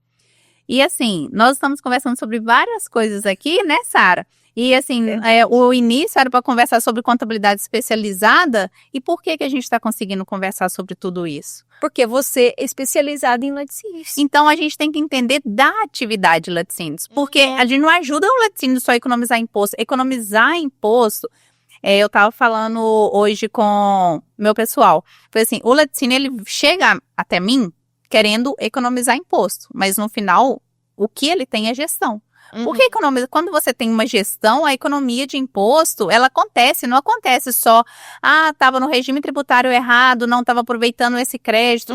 E assim, nós estamos conversando sobre várias coisas aqui, né, Sara? E assim, o início era para conversar sobre contabilidade especializada. E por que a gente está conseguindo conversar sobre tudo isso? Porque você é especializada em laticínios. Então, a gente tem que entender da atividade de laticínios. Porque a gente não ajuda o laticínio só a economizar imposto. Economizar imposto, eu estava falando hoje com meu pessoal. Foi assim, o laticínio, ele chega até mim querendo economizar imposto. Mas no final, o que ele tem é gestão. Porque quando você tem uma gestão, a economia de imposto, ela acontece, não acontece só, estava no regime tributário errado, não estava aproveitando esse crédito.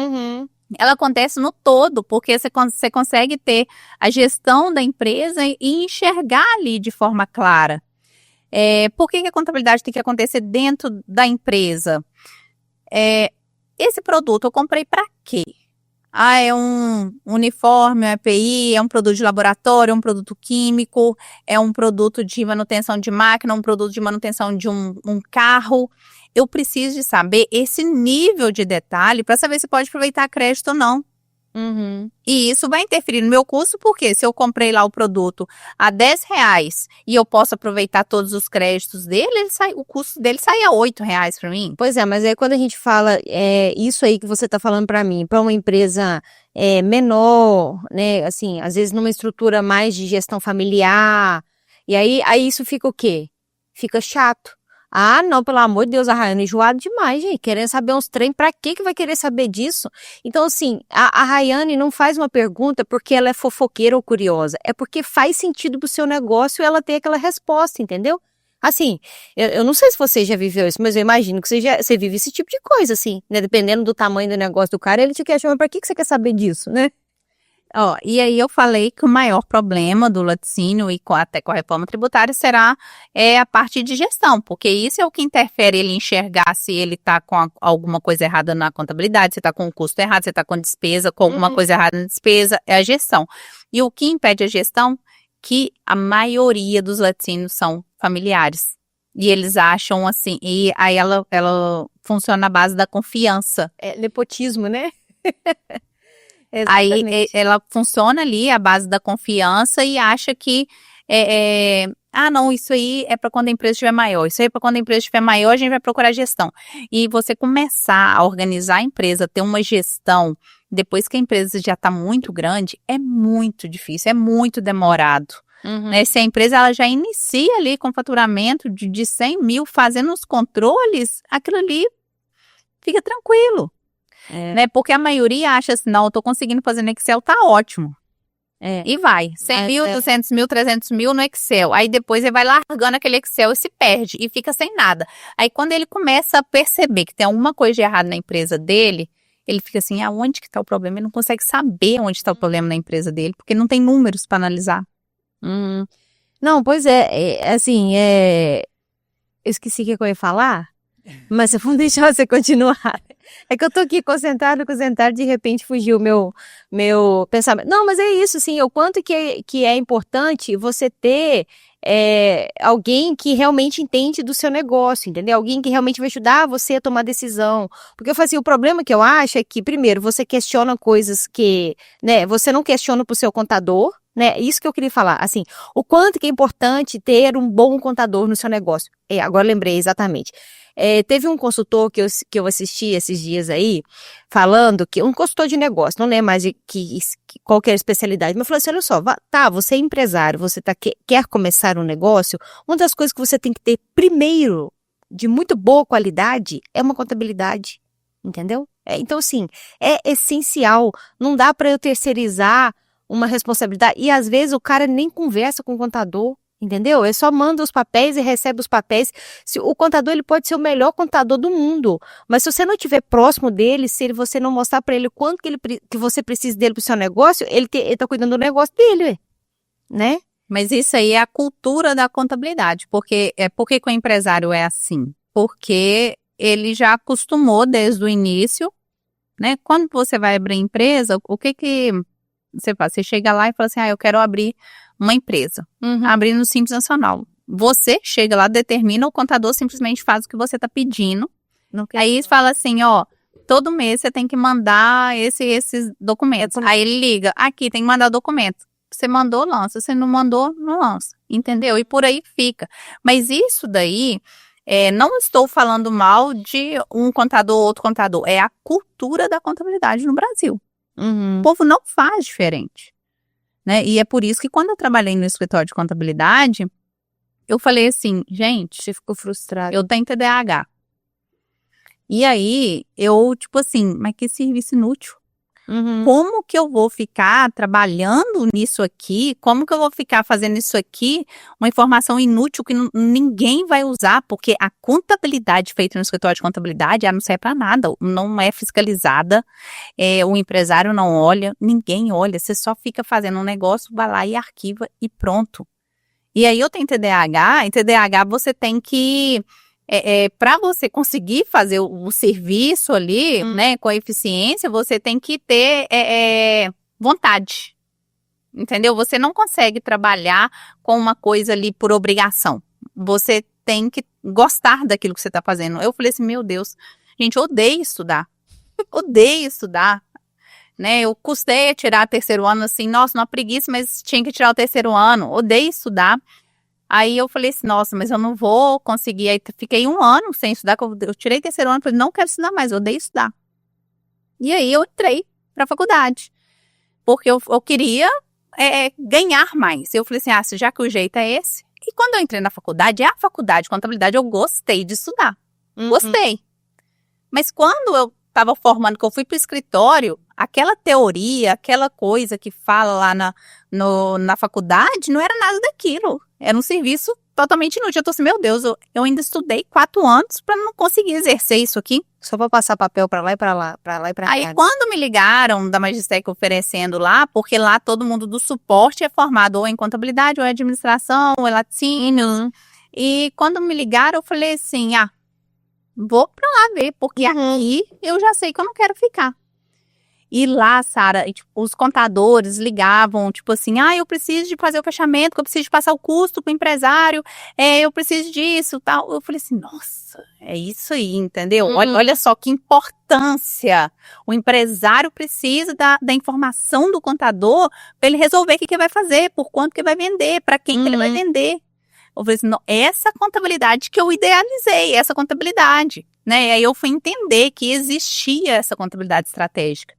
Ela acontece no todo, porque você consegue ter a gestão da empresa e enxergar ali de forma clara. Por que a contabilidade tem que acontecer dentro da empresa? Esse produto eu comprei para quê? É um uniforme, um EPI, é um produto de laboratório, é um produto químico, é um produto de manutenção de máquina, um produto de manutenção de um carro. Eu preciso de saber esse nível de detalhe para saber se pode aproveitar crédito ou não. E isso vai interferir no meu custo, porque se eu comprei lá o produto a R$10 e eu posso aproveitar todos os créditos dele, o custo dele sai a R$8 para mim. Pois é, mas aí quando a gente fala isso aí que você está falando para mim, para uma empresa menor, né, assim, às vezes numa estrutura mais de gestão familiar, e aí isso fica o quê? Fica chato. Não, pelo amor de Deus, a Rayane, enjoado demais, gente, querendo saber uns trem, pra que vai querer saber disso? Então, assim, a Rayane não faz uma pergunta porque ela é fofoqueira ou curiosa, é porque faz sentido pro seu negócio ela ter aquela resposta, entendeu? Assim, eu não sei se você já viveu isso, mas eu imagino que você vive esse tipo de coisa, assim, né? Dependendo do tamanho do negócio do cara, ele te questiona, pra que você quer saber disso, né? E aí eu falei que o maior problema do laticínio e até com a reforma tributária será a parte de gestão, porque isso é o que interfere ele enxergar se ele está com alguma coisa errada na contabilidade, se está com o custo errado, se está com despesa, com alguma coisa errada na despesa, é a gestão. E o que impede a gestão? Que a maioria dos laticínios são familiares. E eles acham assim, e aí ela funciona na base da confiança. Nepotismo, né? Aí ela funciona ali à base da confiança e acha que não, isso aí é para quando a empresa estiver maior. Isso aí é para quando a empresa estiver maior, a gente vai procurar gestão. E você começar a organizar a empresa, ter uma gestão, depois que a empresa já está muito grande, é muito difícil, é muito demorado. Né? Se a empresa ela já inicia ali com faturamento de 100 mil, fazendo os controles, aquilo ali fica tranquilo. Né? Porque a maioria acha assim, não, eu tô conseguindo fazer no Excel, tá ótimo. E vai, 100 mil, 200 mil, 300 mil no Excel. Aí depois ele vai largando aquele Excel e se perde e fica sem nada. Aí quando ele começa a perceber que tem alguma coisa de errado na empresa dele, ele fica assim, aonde que está o problema? Ele não consegue saber onde está o problema na empresa dele, porque não tem números para analisar. Não, pois assim, eu esqueci o que eu ia falar, mas vamos deixar você continuar. É que eu tô aqui concentrado, de repente fugiu o meu pensamento. Não, mas é isso, assim, o quanto que é importante você ter alguém que realmente entende do seu negócio, entendeu? Alguém que realmente vai ajudar você a tomar decisão. Porque eu falo assim, o problema que eu acho é que, primeiro, você questiona coisas que, né, você não questiona pro seu contador, né? Isso que eu queria falar, assim, o quanto que é importante ter um bom contador no seu negócio. Agora lembrei exatamente. Teve um consultor que eu assisti esses dias aí, falando que, um consultor de negócio, não lembro mais qual que é a especialidade, mas falou assim, olha só, você é empresário, você quer começar um negócio, uma das coisas que você tem que ter primeiro, de muito boa qualidade, é uma contabilidade, entendeu? Então, assim, é essencial, não dá para eu terceirizar uma responsabilidade, e às vezes o cara nem conversa com o contador, entendeu? Ele só manda os papéis e recebe os papéis. O contador, ele pode ser o melhor contador do mundo, mas se você não estiver próximo dele, se você não mostrar para ele o quanto que você precisa dele para o seu negócio, ele tá cuidando do negócio dele, né? Mas isso aí é a cultura da contabilidade, porque que o empresário é assim? Porque ele já acostumou desde o início, né? Quando você vai abrir empresa, o que você faz? Você chega lá e fala assim, eu quero abrir uma empresa, abrir no Simples Nacional. Você chega lá, determina, o contador simplesmente faz o que você está pedindo. Aí fala assim, todo mês você tem que mandar esses documentos. Aí ele liga, aqui tem que mandar o documento. Você mandou, lança. Você não mandou, não lança. Entendeu? E por aí fica. Mas isso daí, não estou falando mal de um contador ou outro contador. É a cultura da contabilidade no Brasil. O povo não faz diferente. Né? E é por isso que quando eu trabalhei no escritório de contabilidade, eu falei assim, gente, você ficou frustrada. Eu tenho TDAH. E aí, eu, tipo assim, mas que serviço inútil. Como que eu vou ficar trabalhando nisso aqui? Como que eu vou ficar fazendo isso aqui? Uma informação inútil que ninguém vai usar, porque a contabilidade feita no escritório de contabilidade, ela não serve para nada, não é fiscalizada, o empresário não olha, ninguém olha, você só fica fazendo um negócio, vai lá e arquiva e pronto. E aí eu tenho TDAH, em TDAH você tem que... para você conseguir fazer o serviço ali, né, com a eficiência, você tem que ter vontade, entendeu? Você não consegue trabalhar com uma coisa ali por obrigação. Você tem que gostar daquilo que você está fazendo. Eu falei assim, meu Deus, gente, eu odeio estudar. Odeio estudar. Né? Eu custei a tirar o terceiro ano, assim, nossa, uma preguiça, mas tinha que tirar o terceiro ano. Odeio estudar. Aí eu falei assim, nossa, mas eu não vou conseguir. Aí fiquei 1 ano sem estudar, eu tirei terceiro ano, falei, não quero estudar mais, eu odeio estudar. E aí eu entrei pra faculdade, porque eu queria ganhar mais. Eu falei assim, já que o jeito é esse. E quando eu entrei na faculdade, a faculdade de contabilidade, eu gostei de estudar. Gostei. Mas quando eu estava formando, que eu fui pro escritório, aquela teoria, aquela coisa que fala lá na faculdade, não era nada daquilo. Era um serviço totalmente inútil. Eu tô assim, meu Deus, eu ainda estudei 4 anos para não conseguir exercer isso aqui. Só para passar papel para lá e para lá, para lá e para cá. Aí quando me ligaram da Magistec oferecendo lá, porque lá todo mundo do suporte é formado ou em contabilidade, ou em administração, ou em laticínios. E quando me ligaram, eu falei assim, vou pra lá ver, porque aqui eu já sei que eu não quero ficar. E lá, Sara, os contadores ligavam, tipo assim, eu preciso de fazer o fechamento, eu preciso de passar o custo pro empresário, eu preciso disso, tal. Eu falei assim, nossa, é isso aí, entendeu? Olha só que importância. O empresário precisa da informação do contador para ele resolver o que vai fazer, por quanto que vai vender, para quem que ele vai vender. Eu falei assim, não, essa contabilidade que eu idealizei, essa contabilidade, né? E aí eu fui entender que existia essa contabilidade estratégica,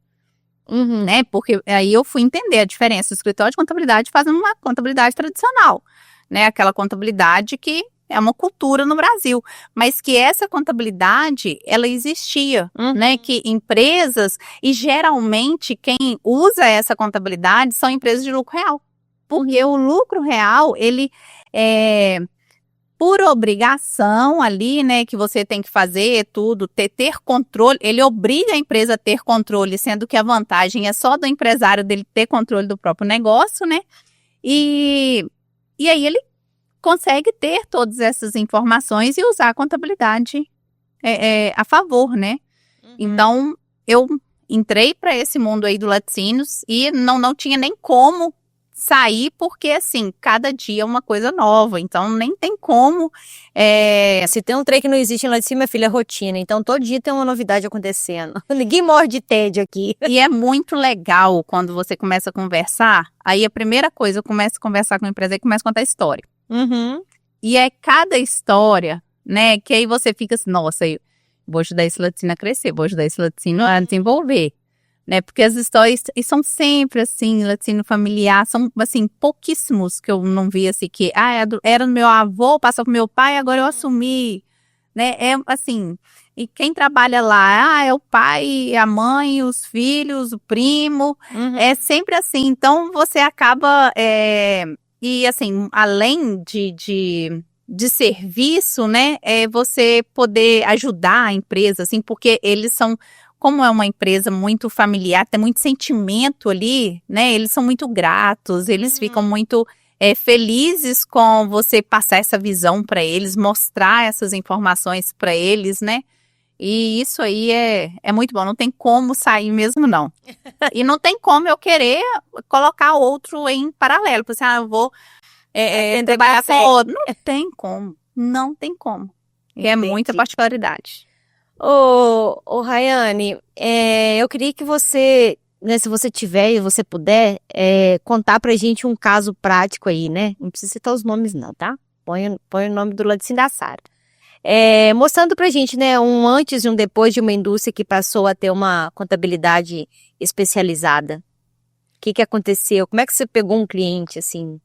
né? Porque aí eu fui entender a diferença do escritório de contabilidade fazendo uma contabilidade tradicional, né? Aquela contabilidade que é uma cultura no Brasil, mas que essa contabilidade, ela existia, né? Que empresas, e geralmente quem usa essa contabilidade são empresas de lucro real, porque o lucro real, ele é por obrigação ali, né, que você tem que fazer tudo, ter controle, ele obriga a empresa a ter controle, sendo que a vantagem é só do empresário dele ter controle do próprio negócio, né? E aí ele consegue ter todas essas informações e usar a contabilidade a favor, né? Então, eu entrei para esse mundo aí do laticínios e não tinha nem como sair, porque assim, cada dia é uma coisa nova, então nem tem como. Se tem um trem que não existe em laticínio, minha filha, é rotina, então todo dia tem uma novidade acontecendo. Ninguém morre de tédio aqui. E é muito legal quando você começa a conversar, aí a primeira coisa, eu começo a conversar com o empresário e começo a contar história. E é cada história, né, que aí você fica assim, nossa, eu vou ajudar esse laticínio a crescer, vou ajudar esse laticínio a desenvolver, né, porque as histórias, e são sempre assim, laticínio familiar, são assim, pouquíssimos que eu não vi assim, que era do meu avô, passou pro meu pai, agora eu assumi, né, é assim, e quem trabalha lá, é o pai, a mãe, os filhos, o primo, é sempre assim, então você acaba, e assim, além de serviço, né, você poder ajudar a empresa, assim, porque eles são, como é uma empresa muito familiar, tem muito sentimento ali, né, eles são muito gratos, eles ficam muito felizes com você passar essa visão para eles, mostrar essas informações para eles, né, e isso aí é muito bom, não tem como sair mesmo não. E não tem como eu querer colocar outro em paralelo, porque eu vou trabalhar com outro. Não tem como, não tem como. E é muita particularidade. Ô Rayane, eu queria que você, né, se você tiver e você puder, contar pra gente um caso prático aí, né? Não precisa citar os nomes não, tá? Põe o nome do laticínio da Sara. Mostrando pra gente, né, um antes e um depois de uma indústria que passou a ter uma contabilidade especializada. O que aconteceu? Como é que você pegou um cliente, assim?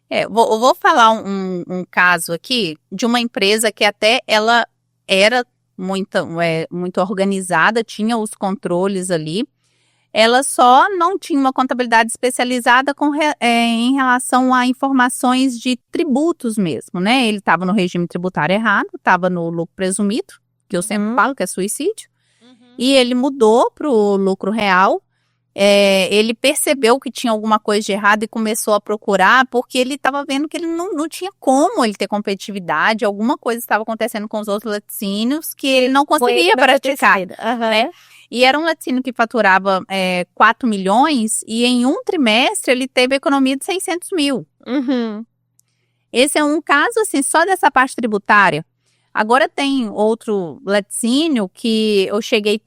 Eu vou falar um caso aqui de uma empresa que até ela era muito organizada, tinha os controles ali, ela só não tinha uma contabilidade especializada em relação a informações de tributos mesmo, né? Ele estava no regime tributário errado, estava no lucro presumido, que eu sempre falo que é suicídio, e ele mudou para o lucro real. Ele percebeu que tinha alguma coisa de errado e começou a procurar, porque ele estava vendo que ele não tinha como ele ter competitividade, alguma coisa estava acontecendo com os outros laticínios que ele não conseguia praticar, né? E era um laticínio que faturava 4 milhões e em um trimestre ele teve economia de 600 mil. Esse é um caso assim, só dessa parte tributária. Agora tem outro laticínio que eu cheguei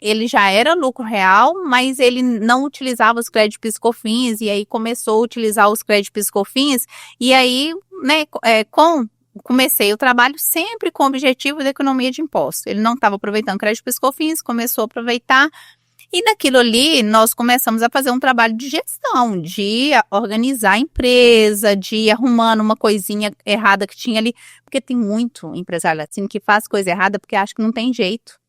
ele já era lucro real, mas ele não utilizava os créditos PIS/COFINS, e aí começou a utilizar os créditos PIS/COFINS, e aí, né, comecei o trabalho sempre com o objetivo da economia de impostos. Ele não estava aproveitando crédito PIS/COFINS, começou a aproveitar, e naquilo ali nós começamos a fazer um trabalho de gestão, de organizar a empresa, de ir arrumando uma coisinha errada que tinha ali, porque tem muito empresário laticínio que faz coisa errada porque acha que não tem jeito.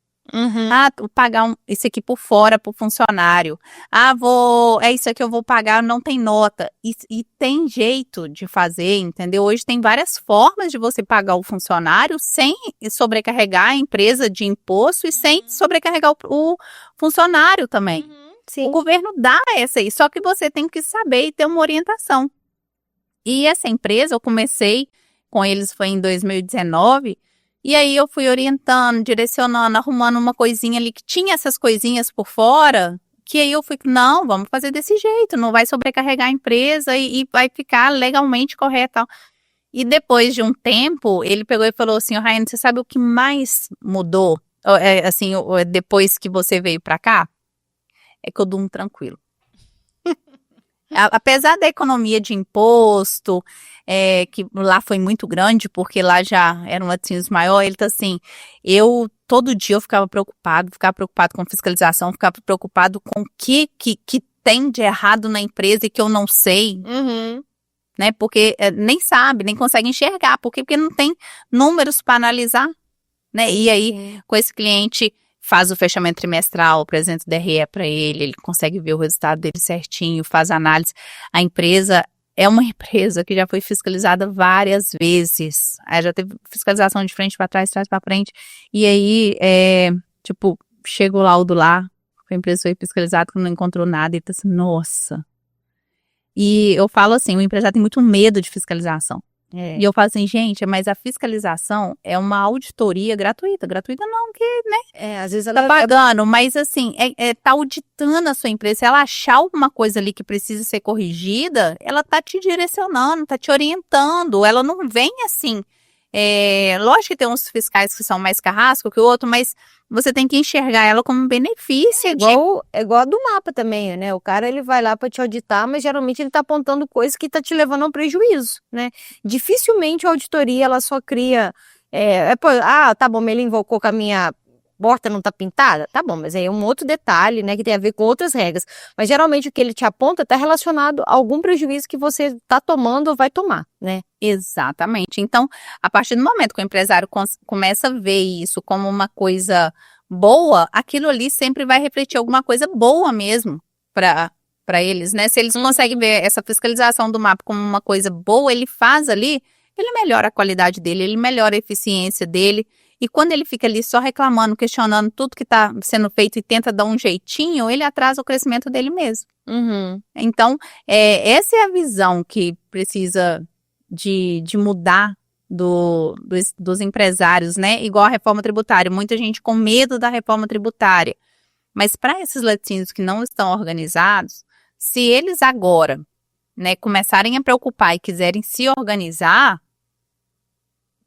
Vou pagar isso aqui por fora pro funcionário. Isso aqui eu vou pagar, não tem nota. E tem jeito de fazer, entendeu? Hoje tem várias formas de você pagar o funcionário sem sobrecarregar a empresa de imposto e sem sobrecarregar o funcionário também. Sim. O governo dá essa aí, só que você tem que saber e ter uma orientação. E essa empresa, eu comecei com eles, foi em 2019, e aí eu fui orientando, direcionando, arrumando uma coisinha ali que tinha essas coisinhas por fora, que aí eu fui, não, vamos fazer desse jeito, não vai sobrecarregar a empresa e vai ficar legalmente correto. E depois de um tempo, ele pegou e falou assim, Rayane, você sabe o que mais mudou, assim, depois que você veio pra cá? É que eu durmo tranquilo. Apesar da economia de imposto, que lá foi muito grande, porque lá já eram laticínios maiores, ele tá assim, todo dia eu ficava preocupado com fiscalização, ficava preocupado com o que tem de errado na empresa e que eu não sei. né? Porque nem sabe, nem consegue enxergar. Por quê? Porque não tem números para analisar, né? E aí, com esse cliente, faz o fechamento trimestral, apresenta o DRE para ele consegue ver o resultado dele certinho, faz análise. A empresa é uma empresa que já foi fiscalizada várias vezes. Já teve fiscalização de frente para trás para frente. E aí, chega o laudo lá, a empresa foi fiscalizada, não encontrou nada, e tá assim, nossa. E eu falo assim, o empresário tem muito medo de fiscalização. E eu falo assim, gente, mas a fiscalização é uma auditoria gratuita. Gratuita não, que, né? Às vezes ela tá pagando, mas assim, tá auditando a sua empresa. Se ela achar alguma coisa ali que precisa ser corrigida, ela tá te direcionando, tá te orientando. Ela não vem assim. Lógico que tem uns fiscais que são mais carrasco que o outro, mas você tem que enxergar ela como um benefício. É igual a do mapa também, né? O cara, ele vai lá para te auditar, mas geralmente ele tá apontando coisas que tá te levando a um prejuízo, né? Dificilmente a auditoria, ela só cria... tá bom, ele invocou com a minha porta não tá pintada? Tá bom, mas aí é um outro detalhe, né? Que tem a ver com outras regras. Mas geralmente o que ele te aponta tá relacionado a algum prejuízo que você tá tomando ou vai tomar, né? Exatamente. Então, a partir do momento que o empresário começa a ver isso como uma coisa boa, aquilo ali sempre vai refletir alguma coisa boa mesmo para eles, né? Se eles conseguem ver essa fiscalização do mapa como uma coisa boa, ele faz ali, ele melhora a qualidade dele, ele melhora a eficiência dele. E quando ele fica ali só reclamando, questionando tudo que está sendo feito e tenta dar um jeitinho, ele atrasa o crescimento dele mesmo. Então, essa é a visão que precisa de mudar dos empresários, né? Igual a reforma tributária. Muita gente com medo da reforma tributária. Mas para esses laticínios que não estão organizados, se eles agora, né, começarem a preocupar e quiserem se organizar,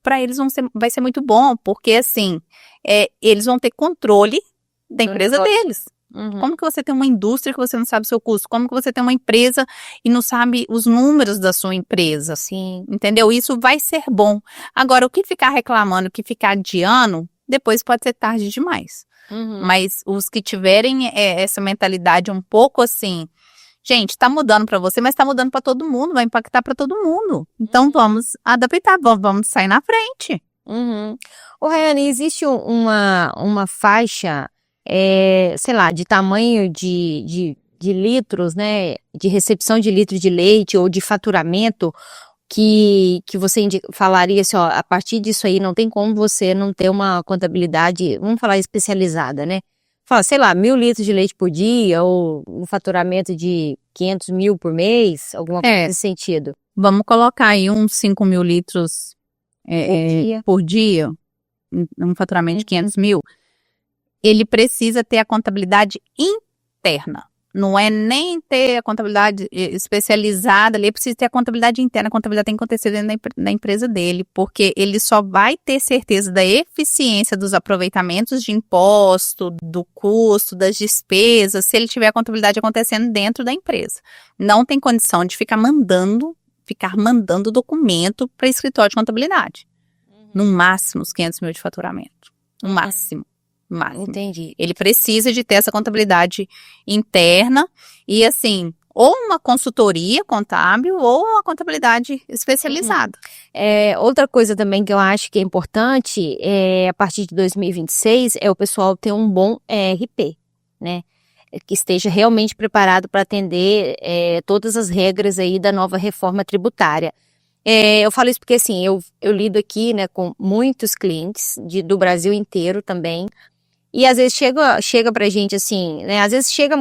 para eles vai ser muito bom, porque assim, eles vão ter controle da empresa deles. Como que você tem uma indústria que você não sabe o seu custo? Como que você tem uma empresa e não sabe os números da sua empresa? Sim. Entendeu? Isso vai ser bom. Agora, o que ficar reclamando, o que ficar adiando, depois pode ser tarde demais. Mas os que tiverem essa mentalidade um pouco assim, gente, tá mudando para você, mas tá mudando para todo mundo, vai impactar para todo mundo. Então, vamos adaptar, vamos sair na frente. Ô, Rayane, existe uma faixa, sei lá, de tamanho de litros, né, de recepção de litros de leite ou de faturamento que você falaria assim, ó, a partir disso aí não tem como você não ter uma contabilidade, vamos falar especializada, né? Fala, sei lá, 1.000 litros de leite por dia ou um faturamento de 500 mil por mês, alguma coisa nesse sentido. Vamos colocar aí uns 5.000 litros por dia, um faturamento de 500 mil. Ele precisa ter a contabilidade interna. Não é nem ter a contabilidade especializada ali, precisa ter a contabilidade interna. A contabilidade tem que acontecer dentro da empresa dele, porque ele só vai ter certeza da eficiência dos aproveitamentos de imposto, do custo, das despesas, se ele tiver a contabilidade acontecendo dentro da empresa. Não tem condição de ficar mandando documento para escritório de contabilidade. No máximo, os 500 mil de faturamento. No máximo. Entendi. Ele precisa de ter essa contabilidade interna e, assim, ou uma consultoria contábil ou uma contabilidade especializada. Outra coisa também que eu acho que é importante, a partir de 2026, é o pessoal ter um bom ERP, né? Que esteja realmente preparado para atender todas as regras aí da nova reforma tributária. Eu falo isso porque, assim, eu lido aqui, né, com muitos clientes do Brasil inteiro também. E às vezes chega pra gente assim, né? Às vezes chega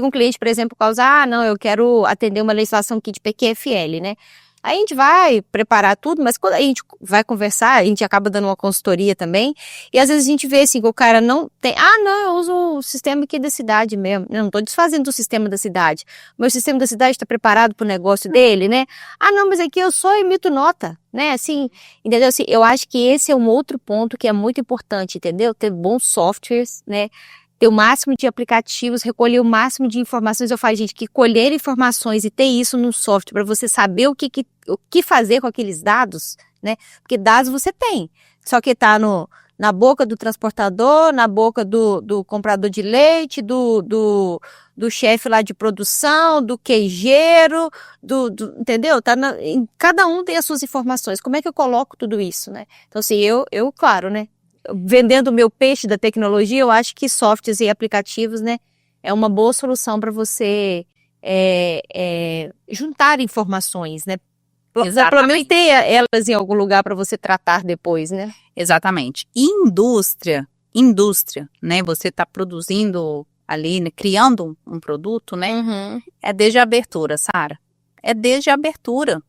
um cliente, por exemplo, por causa, não, eu quero atender uma legislação aqui de PQFL, né? Aí a gente vai preparar tudo, mas quando a gente vai conversar, a gente acaba dando uma consultoria também, e às vezes a gente vê assim, que o cara não tem, não, eu uso o sistema aqui da cidade mesmo, eu não tô desfazendo do sistema da cidade, meu sistema da cidade está preparado pro negócio dele, né? Não, mas aqui eu só emito nota, né? Assim, entendeu? Assim, eu acho que esse é um outro ponto que é muito importante, entendeu? Ter bons softwares, né? Ter o máximo de aplicativos, recolher o máximo de informações. Eu falo, gente, que colher informações e ter isso no software para você saber o que fazer com aqueles dados, né? Porque dados você tem, só que tá no Na boca do transportador, na boca do comprador de leite, do chefe lá de produção, do queijeiro, entendeu? Cada um tem as suas informações. Como é que eu coloco tudo isso, né? Então, assim, claro, né? Vendendo o meu peixe da tecnologia, eu acho que softwares e aplicativos, né? É uma boa solução para você juntar informações, né? Pelo menos ter elas em algum lugar para você tratar depois, né? Exatamente. Indústria, né? Você está produzindo ali, né? Criando um produto, né? Uhum. É desde a abertura, Sara. É desde a abertura.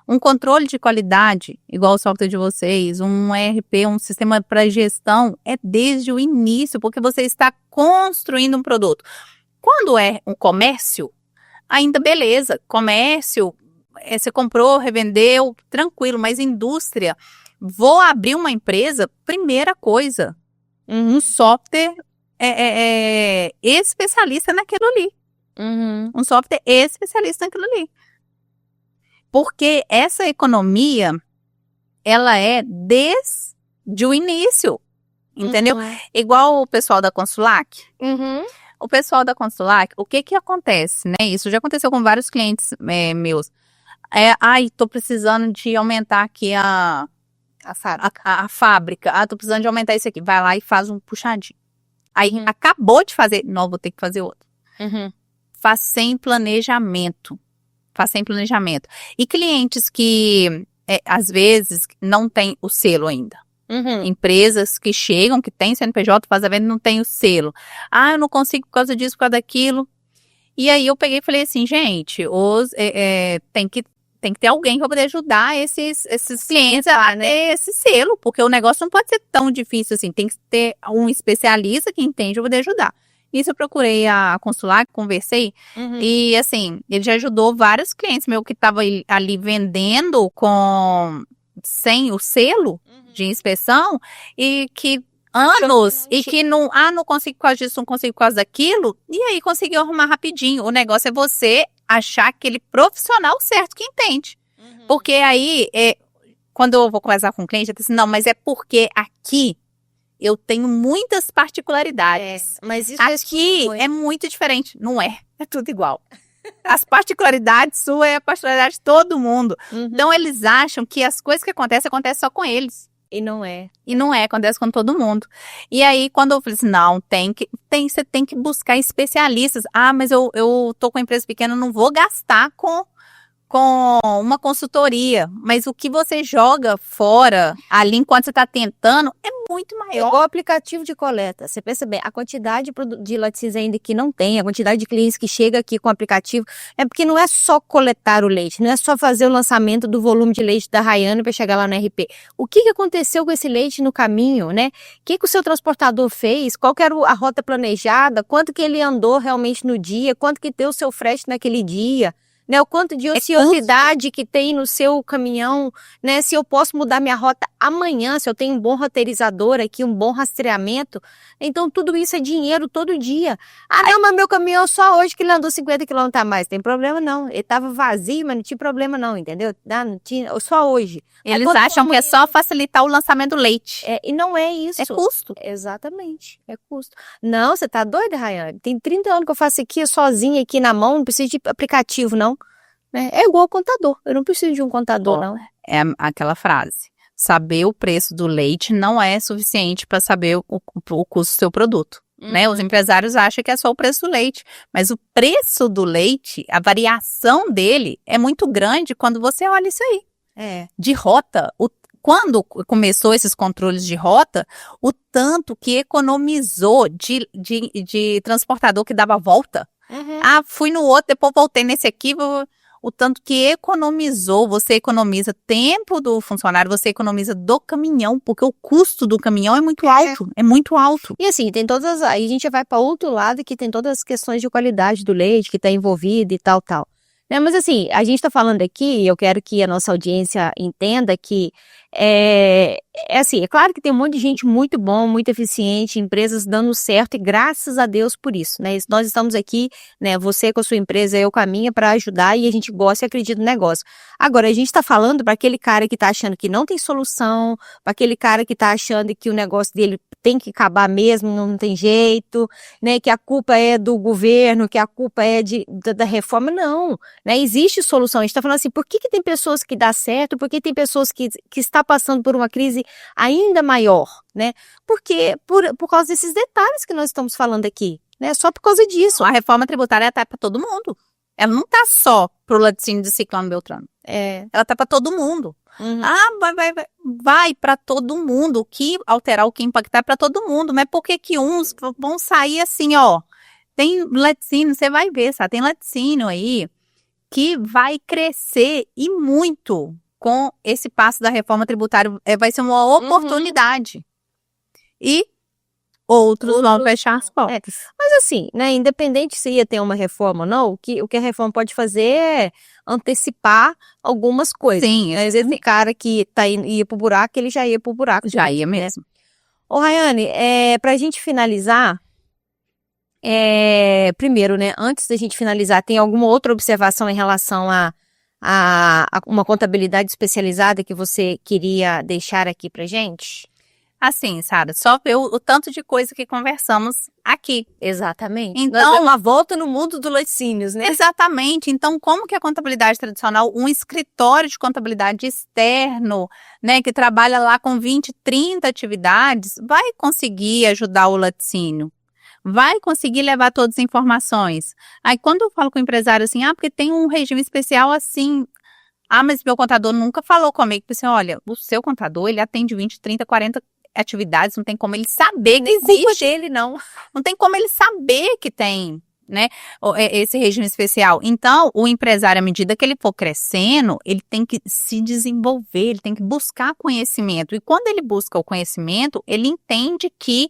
Um controle de qualidade, igual o software de vocês, um ERP, um sistema para gestão, é desde o início, porque você está construindo um produto. Quando é um comércio, ainda beleza, comércio, você comprou, revendeu, tranquilo, mas indústria, vou abrir uma empresa, primeira coisa, um software especialista naquilo ali. Uhum. Um software especialista naquilo ali. Porque essa economia, ela é desde o início, entendeu? Uhum. Igual o pessoal da Consulac. Uhum. O pessoal da Consulac, o que acontece, né? Isso já aconteceu com vários clientes meus. Tô precisando de aumentar aqui a fábrica. Tô precisando de aumentar isso aqui. Vai lá e faz um puxadinho. Aí acabou de fazer, não, vou ter que fazer outro. Uhum. Faz sem planejamento. E clientes que, às vezes, não tem o selo ainda. Uhum. Empresas que chegam, que tem CNPJ, faz a venda e não tem o selo. Eu não consigo por causa disso, por causa daquilo. E aí eu peguei e falei assim, gente, tem que ter alguém para poder ajudar esses clientes a ter esse selo, porque o negócio não pode ser tão difícil assim. Tem que ter um especialista que entende para poder ajudar. Nisso eu procurei a Consulac, conversei, e assim, ele já ajudou vários clientes meus que estavam ali vendendo sem o selo de inspeção, e que anos, e que não consigo por causa disso, não consigo por causa daquilo, e aí conseguiu arrumar rapidinho. O negócio é você achar aquele profissional certo que entende. Porque aí, quando eu vou conversar com o cliente, eu disse, não, mas é porque aqui eu tenho muitas particularidades. Mas isso aqui é muito diferente. Não é tudo igual. As particularidades suas é a particularidade de todo mundo. Então, eles acham que as coisas que acontecem só com eles. E não é. Acontece com todo mundo. E aí, quando eu falei assim, não, você tem que buscar especialistas. Mas eu tô com uma empresa pequena, não vou gastar com uma consultoria. Mas o que você joga fora, ali, enquanto você está tentando, é muito maior. Igual o aplicativo de coleta. Você pensa bem, a quantidade de laticínios ainda que não tem, a quantidade de clientes que chega aqui com o aplicativo, é porque não é só coletar o leite, não é só fazer o lançamento do volume de leite da Rayane para chegar lá no RP. O que aconteceu com esse leite no caminho, né? O que o seu transportador fez? Qual que era a rota planejada? Quanto que ele andou realmente no dia? Quanto que deu o seu frete naquele dia? Né, o quanto de ociosidade que tem no seu caminhão, né? Se eu posso mudar minha rota amanhã, se eu tenho um bom roteirizador aqui, um bom rastreamento. Então, tudo isso é dinheiro todo dia. Não, mas meu caminhão só hoje que ele andou 50 km a mais. Tem problema não. Ele estava vazio, mas não tinha problema não, entendeu? Não tinha, só hoje. Eles acham que é só facilitar o lançamento do leite. E não é isso. É custo. Exatamente, é custo. Não, você tá doida, Rayane? Tem 30 anos que eu faço aqui sozinha, aqui na mão, não preciso de aplicativo, não. É igual ao contador. Eu não preciso de um contador, não. É aquela frase. Saber o preço do leite não é suficiente para saber o custo do seu produto. Né? Os empresários acham que é só o preço do leite. Mas o preço do leite, a variação dele é muito grande quando você olha isso aí. De rota, quando começou esses controles de rota, o tanto que economizou de transportador que dava volta. Fui no outro, depois voltei nesse aqui, o tanto que economizou, você economiza tempo do funcionário, você economiza do caminhão, porque o custo do caminhão é muito alto, é muito alto. E assim, tem todas, aí a gente vai para outro lado que tem todas as questões de qualidade do leite que está envolvido e tal. Mas assim, a gente está falando aqui, eu quero que a nossa audiência entenda que é assim, é claro que tem um monte de gente muito bom, muito eficiente, empresas dando certo e graças a Deus por isso, né? Nós estamos aqui, né? Você com a sua empresa, eu com a minha, para ajudar e a gente gosta e acredita no negócio. Agora, a gente está falando para aquele cara que está achando que não tem solução, para aquele cara que está achando que o negócio dele tem que acabar mesmo, não tem jeito, né? Que a culpa é do governo, que a culpa é da reforma. Não, né? Existe solução. A gente está falando assim, por que tem pessoas que dá certo, por que tem pessoas que está passando por uma crise ainda maior, né? Porque por causa desses detalhes que nós estamos falando aqui, né? Só por causa disso. A reforma tributária está para todo mundo. Ela não está só para o laticínio de Ciclano Beltrano. Ela está para todo mundo. Uhum. Vai para todo mundo. O que alterar, o que impactar é para todo mundo. Mas por que uns vão sair assim, ó? Tem laticínio, você vai ver, sabe? Tem laticínio aí que vai crescer e muito com esse passo da reforma tributária. Vai ser uma oportunidade. E outros vão fechar as portas. Mas assim, né, independente se ia ter uma reforma ou não, o que a reforma pode fazer é antecipar algumas coisas. Sim. Às vezes o cara que ia pro buraco, ele já ia pro buraco. Já ia mesmo. Ô, Rayane, pra gente finalizar, primeiro, né, antes da gente finalizar, tem alguma outra observação em relação a uma contabilidade especializada que você queria deixar aqui pra gente? Assim, Sara, só ver o tanto de coisa que conversamos aqui. Exatamente. Então, uma volta no mundo do laticínios, né? Exatamente. Então, como que a contabilidade tradicional, um escritório de contabilidade externo, né, que trabalha lá com 20, 30 atividades, vai conseguir ajudar o laticínio? Vai conseguir levar todas as informações? Aí, quando eu falo com o empresário assim, porque tem um regime especial assim... mas meu contador nunca falou comigo. Eu pensei, olha, o seu contador, ele atende 20, 30, 40 atividades, não tem como ele saber que existe. Ele não. Não tem como ele saber que tem, né, esse regime especial. Então, o empresário, à medida que ele for crescendo, ele tem que se desenvolver, ele tem que buscar conhecimento. E quando ele busca o conhecimento, ele entende que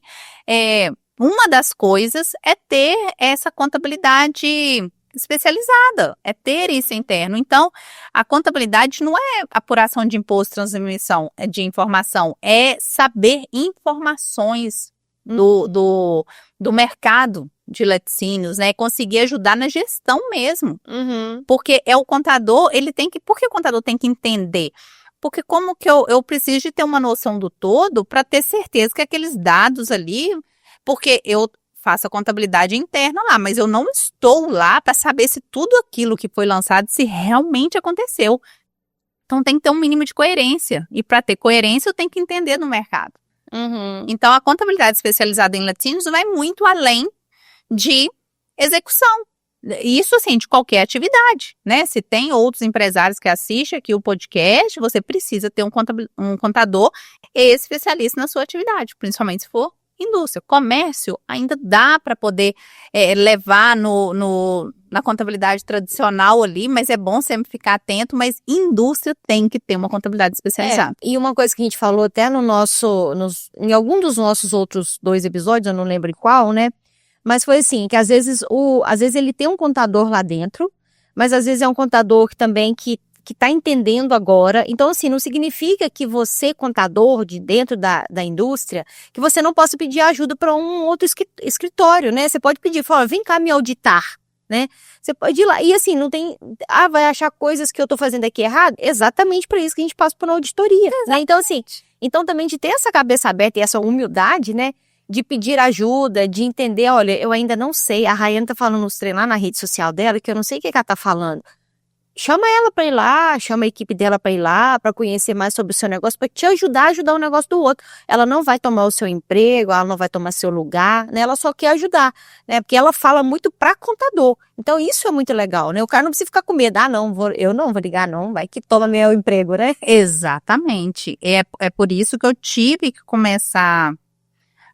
uma das coisas é ter essa contabilidade especializada, é ter isso interno. Então, a contabilidade não é apuração de imposto, transmissão de informação, é saber informações do mercado de laticínios, né? Conseguir ajudar na gestão mesmo. Uhum. Porque o contador, por que o contador tem que entender? Porque como que eu preciso de ter uma noção do todo para ter certeza que aqueles dados ali, porque eu faço a contabilidade interna lá, mas eu não estou lá para saber se tudo aquilo que foi lançado, se realmente aconteceu. Então tem que ter um mínimo de coerência. E para ter coerência, eu tenho que entender no mercado. Uhum. Então a contabilidade especializada em laticínios vai muito além de execução. Isso, assim, de qualquer atividade, né? Se tem outros empresários que assistem aqui o podcast, você precisa ter um contador especialista na sua atividade, principalmente se for indústria. Comércio ainda dá para poder levar na contabilidade tradicional ali, mas é bom sempre ficar atento, mas indústria tem que ter uma contabilidade especializada. E uma coisa que a gente falou até em algum dos nossos outros 2 episódios, eu não lembro em qual, né? Mas foi assim, que às vezes ele tem um contador lá dentro, mas às vezes é um contador que está entendendo agora. Então, assim, não significa que você, contador de dentro da indústria, que você não possa pedir ajuda para um outro escritório, né? Você pode pedir, falar, vem cá me auditar, né? Você pode ir lá. E assim, não tem... vai achar coisas que eu estou fazendo aqui errado? Exatamente para isso que a gente passa por uma auditoria. Né? Então, assim, também de ter essa cabeça aberta e essa humildade, né? De pedir ajuda, de entender, olha, eu ainda não sei. A Rayane tá falando nos treinos lá na rede social dela, que eu não sei o que ela tá falando. Chama ela para ir lá, chama a equipe dela para ir lá, para conhecer mais sobre o seu negócio, para te ajudar a ajudar o negócio do outro. Ela não vai tomar o seu emprego, ela não vai tomar seu lugar, né? Ela só quer ajudar, né? Porque ela fala muito para contador. Então isso é muito legal, né? O cara não precisa ficar com medo, eu não vou ligar não, vai que toma meu emprego, né? Exatamente. É por isso que eu tive que começar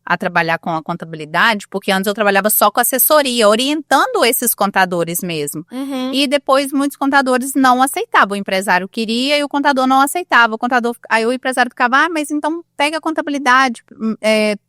a trabalhar com a contabilidade, porque antes eu trabalhava só com assessoria, orientando esses contadores mesmo. Uhum. E depois muitos contadores não aceitavam, o empresário queria e o contador não aceitava. Aí o empresário ficava, mas então pega a contabilidade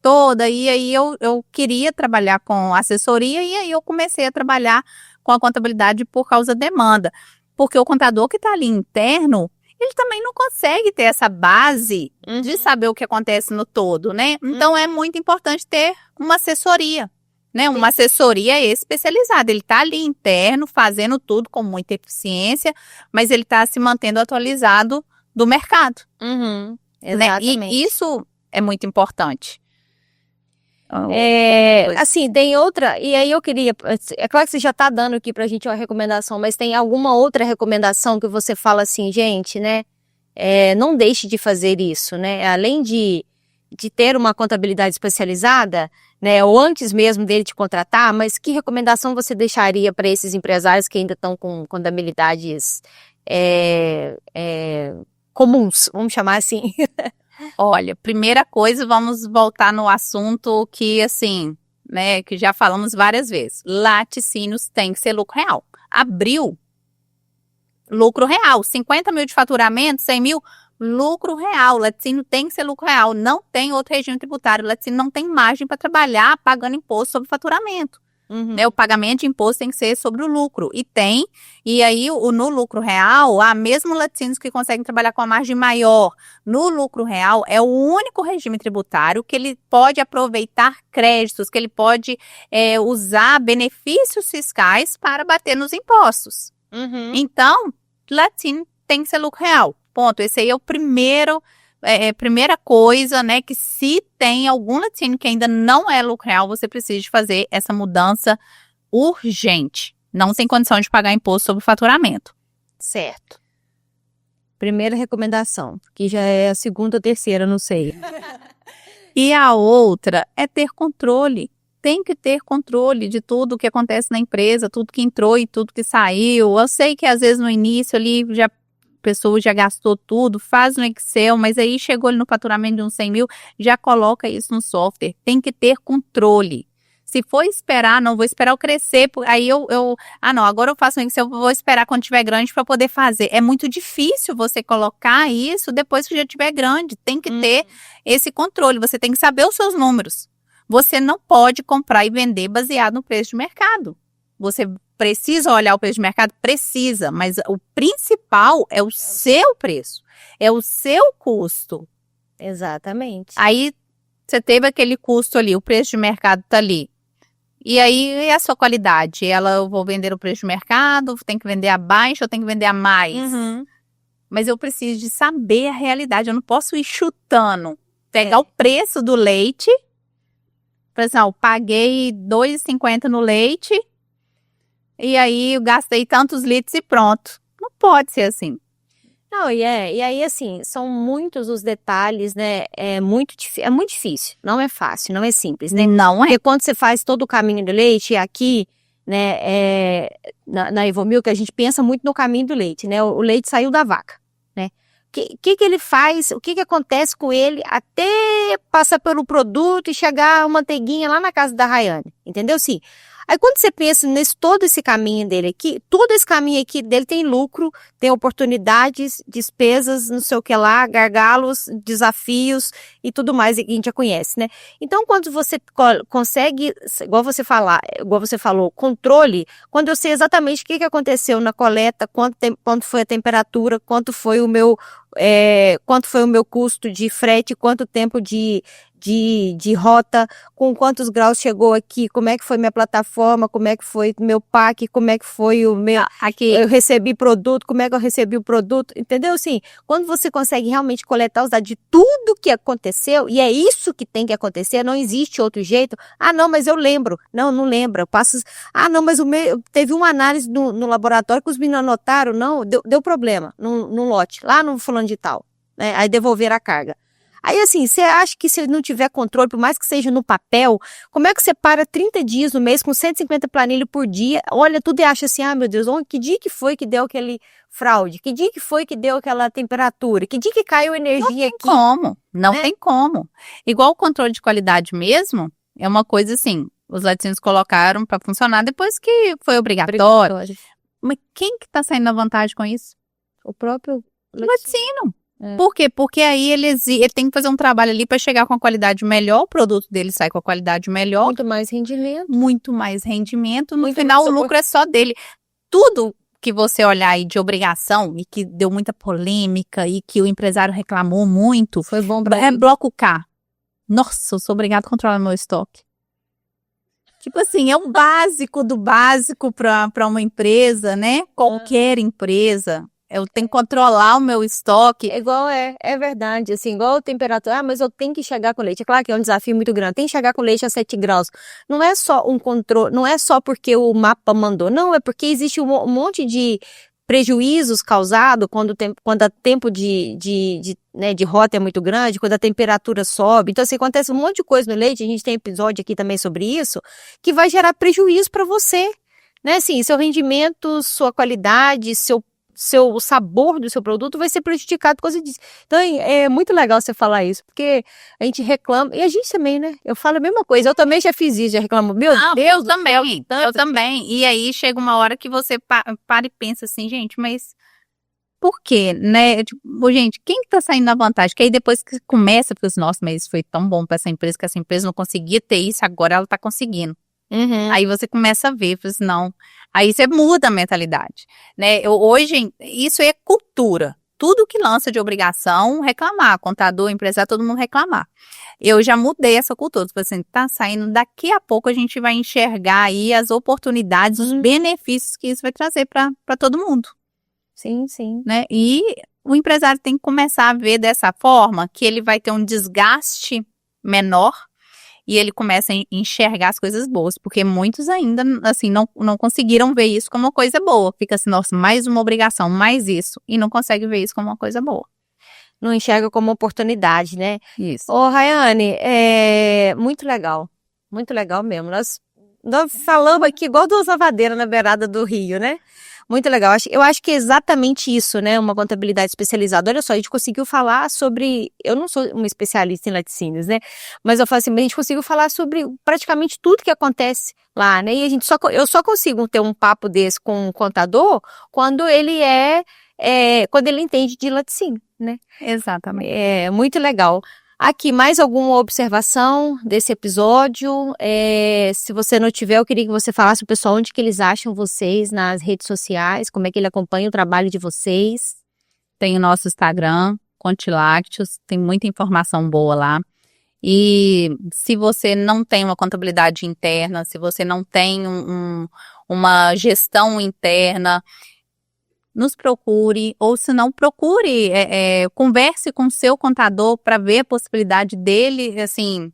toda. E aí eu queria trabalhar com assessoria e aí eu comecei a trabalhar com a contabilidade por causa da demanda. Porque o contador que está ali interno, ele também não consegue ter essa base de saber o que acontece no todo, né? Então, é muito importante ter uma assessoria, né? Uma assessoria especializada. Ele está ali interno, fazendo tudo com muita eficiência, mas ele está se mantendo atualizado do mercado. Exatamente. Né? E isso é muito importante. Assim, tem outra, e aí eu queria, é claro que você já tá dando aqui pra gente uma recomendação, mas tem alguma outra recomendação que você fala assim, gente, né, não deixe de fazer isso, né, além de ter uma contabilidade especializada, né, ou antes mesmo dele te contratar, mas que recomendação você deixaria para esses empresários que ainda estão com contabilidades comuns, vamos chamar assim? Olha, primeira coisa, vamos voltar no assunto que, assim, né, que já falamos várias vezes. Laticínios tem que ser lucro real. Abril, lucro real. 50 mil de faturamento, 100 mil, lucro real. Laticínio tem que ser lucro real. Não tem outro regime tributário. Laticínio não tem margem para trabalhar pagando imposto sobre faturamento. Né, o pagamento de imposto tem que ser sobre o lucro. E aí no lucro real, há mesmo laticínios que conseguem trabalhar com a margem maior. No lucro real, é o único regime tributário que ele pode aproveitar créditos, que ele pode usar benefícios fiscais para bater nos impostos. Então, laticínio tem que ser lucro real. Ponto. Esse aí é o primeira coisa, né, que se tem algum laticínio que ainda não é lucro real, você precisa de fazer essa mudança urgente. Não tem condição de pagar imposto sobre faturamento. Certo. Primeira recomendação, que já é a segunda ou terceira, não sei. E a outra é ter controle. Tem que ter controle de tudo que acontece na empresa, tudo que entrou e tudo que saiu. Eu sei que às vezes no início ali a pessoa já gastou tudo, faz no Excel, mas aí chegou ali no faturamento de uns 100 mil, já coloca isso no software. Tem que ter controle. Se for esperar, não vou esperar eu crescer, aí não, agora eu faço no Excel, vou esperar quando tiver grande para poder fazer. É muito difícil você colocar isso depois que já tiver grande. Tem que ter esse controle, você tem que saber os seus números. Você não pode comprar e vender baseado no preço de mercado. Você precisa olhar o preço de mercado? Precisa, mas o principal é o seu preço, é o seu custo. Exatamente. Aí você teve aquele custo ali, o preço de mercado tá ali. E aí, e a sua qualidade? Eu vou vender o preço de mercado, tem que vender abaixo ou tem que vender a mais? Mas eu preciso de saber a realidade, eu não posso ir chutando. Pegar o preço do leite, por exemplo, paguei R$ 2,50 no leite, e aí eu gastei tantos litros e pronto. Não pode ser assim. Não, e aí assim, são muitos os detalhes, né, é muito difícil, não é fácil, não é simples, né? Não é. Porque quando você faz todo o caminho do leite, aqui, né, na Evomilk, a gente pensa muito no caminho do leite, né, o leite saiu da vaca, né? O que ele faz, o que acontece com ele até passar pelo produto e chegar a manteiguinha lá na casa da Rayane, entendeu? Sim. Aí quando você pensa todo esse caminho dele aqui, todo esse caminho aqui dele tem lucro, tem oportunidades, despesas, não sei o que lá, gargalos, desafios e tudo mais que a gente já conhece, né? Então quando você consegue, igual você falou, controle, quando eu sei exatamente o que aconteceu na coleta, quanto foi a temperatura, quanto foi o meu custo de frete, quanto tempo de rota, com quantos graus chegou aqui, como é que foi minha plataforma, como é que foi meu pack, como é que foi o meu... Aqui. Eu recebi produto, como é que eu recebi o produto, entendeu? Assim, quando você consegue realmente coletar os dados de tudo que aconteceu, e é isso que tem que acontecer, não existe outro jeito. Ah, não, mas eu lembro. Não lembro. Eu passo... Ah, não, mas teve uma análise no laboratório que os meninos anotaram, não, deu problema no lote, lá no fulano de tal, né? Aí devolveram a carga. Aí assim, você acha que se não tiver controle, por mais que seja no papel, como é que você para 30 dias no mês com 150 planilhas por dia, olha tudo e acha assim, ah meu Deus, que dia que foi que deu aquele fraude? Que dia que foi que deu aquela temperatura? Que dia que caiu energia aqui? Não tem como. Igual o controle de qualidade mesmo, é uma coisa assim, os laticínios colocaram para funcionar depois que foi obrigatório. Mas quem que tá saindo na vantagem com isso? O próprio laticínio. Por quê? Porque aí ele tem que fazer um trabalho ali para chegar com a qualidade melhor, o produto dele sai com a qualidade melhor. Muito mais rendimento. Muito mais rendimento. No Muito final, mais o lucro é só dele. Tudo que você olhar aí de obrigação e que deu muita polêmica e que o empresário reclamou muito, Foi bom pra é bloco K. Nossa, eu sou obrigado a controlar meu estoque. Tipo assim, é o básico do básico para uma empresa, né? Qualquer empresa. Eu tenho que controlar o meu estoque. É igual, é verdade, assim, igual a temperatura, mas eu tenho que chegar com leite. É claro que é um desafio muito grande, tem que chegar com leite a 7 graus. Não é só um controle, não é só porque o mapa mandou, não, é porque existe um monte de prejuízos causados quando o tempo de rota é muito grande, quando a temperatura sobe. Então, assim, acontece um monte de coisa no leite, a gente tem episódio aqui também sobre isso, que vai gerar prejuízo para você, né? Assim, seu rendimento, sua qualidade, o sabor do seu produto vai ser prejudicado por causa disso. Então, é muito legal você falar isso, porque a gente reclama, e a gente também, né? Eu falo a mesma coisa, eu também já fiz isso, já reclamo, meu Deus, Eu também. E aí chega uma hora que você para e pensa assim, gente, mas por quê, né? Tipo, gente, quem que tá saindo na vantagem? Que aí depois que começa, porque nossa, mas isso foi tão bom para essa empresa, que essa empresa não conseguia ter isso, agora ela tá conseguindo. Aí você começa a ver, assim, não. Aí você muda a mentalidade, né? Hoje, isso é cultura. Tudo que lança de obrigação, reclamar. Contador, empresário, todo mundo reclamar. Eu já mudei essa cultura. Tipo assim, tá saindo, daqui a pouco a gente vai enxergar aí as oportunidades, os benefícios que isso vai trazer para todo mundo. Sim, sim. Né? E o empresário tem que começar a ver dessa forma, que ele vai ter um desgaste menor, e ele começa a enxergar as coisas boas, porque muitos ainda, assim, não conseguiram ver isso como uma coisa boa. Fica assim, nossa, mais uma obrigação, mais isso. E não consegue ver isso como uma coisa boa. Não enxerga como oportunidade, né? Isso. Ô, Rayane, muito legal mesmo. Nós falamos aqui igual duas lavadeiras na beirada do rio, né? Muito legal. Eu acho que é exatamente isso, né? Uma contabilidade especializada. Olha só, a gente conseguiu falar sobre... Eu não sou uma especialista em laticínios, né? Mas eu falo assim, a gente conseguiu falar sobre praticamente tudo que acontece lá, né? E eu só consigo ter um papo desse com um contador quando ele quando ele entende de laticínio, né? Exatamente. É muito legal. Aqui, mais alguma observação desse episódio? Se você não tiver, eu queria que você falasse pro pessoal onde que eles acham vocês nas redes sociais, como é que ele acompanha o trabalho de vocês. Tem o nosso Instagram, Contilácteos, tem muita informação boa lá. E se você não tem uma contabilidade interna, se você não tem uma gestão interna, nos procure, ou se não, procure, converse com o seu contador para ver a possibilidade dele, assim,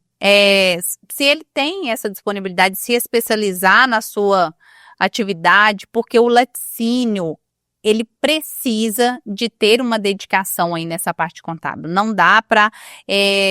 se ele tem essa disponibilidade de se especializar na sua atividade, porque o laticínio, ele precisa de ter uma dedicação aí nessa parte contábil. Não dá para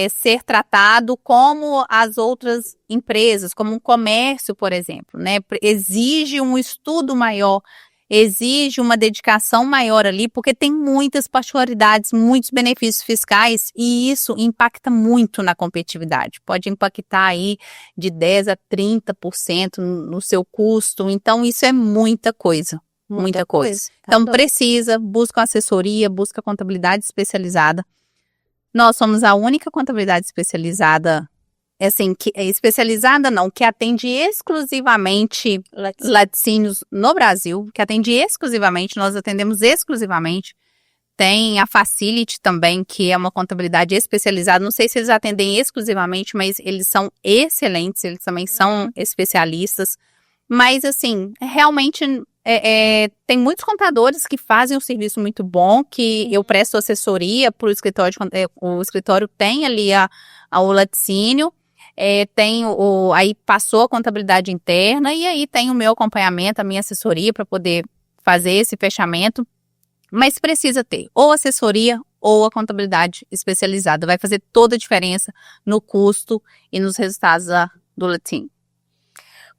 ser tratado como as outras empresas, como um comércio, por exemplo, né? Exige um estudo maior, exige uma dedicação maior ali, porque tem muitas particularidades, muitos benefícios fiscais, e isso impacta muito na competitividade. Pode impactar aí de 10% a 30% no seu custo, então isso é muita coisa. Muita coisa. Então busca uma assessoria, busca contabilidade especializada. Nós somos a única contabilidade especializada, assim, especializada não, que atende exclusivamente laticínios no Brasil, que atende exclusivamente, nós atendemos exclusivamente. Tem a Facility também, que é uma contabilidade especializada, não sei se eles atendem exclusivamente, mas eles são excelentes, eles também são especialistas. Mas, assim, realmente tem muitos contadores que fazem um serviço muito bom, que eu presto assessoria para o escritório. O escritório tem ali o laticínio, aí passou a contabilidade interna, e aí tem o meu acompanhamento, a minha assessoria para poder fazer esse fechamento. Mas precisa ter ou assessoria ou a contabilidade especializada. Vai fazer toda a diferença no custo e nos resultados do laticínio.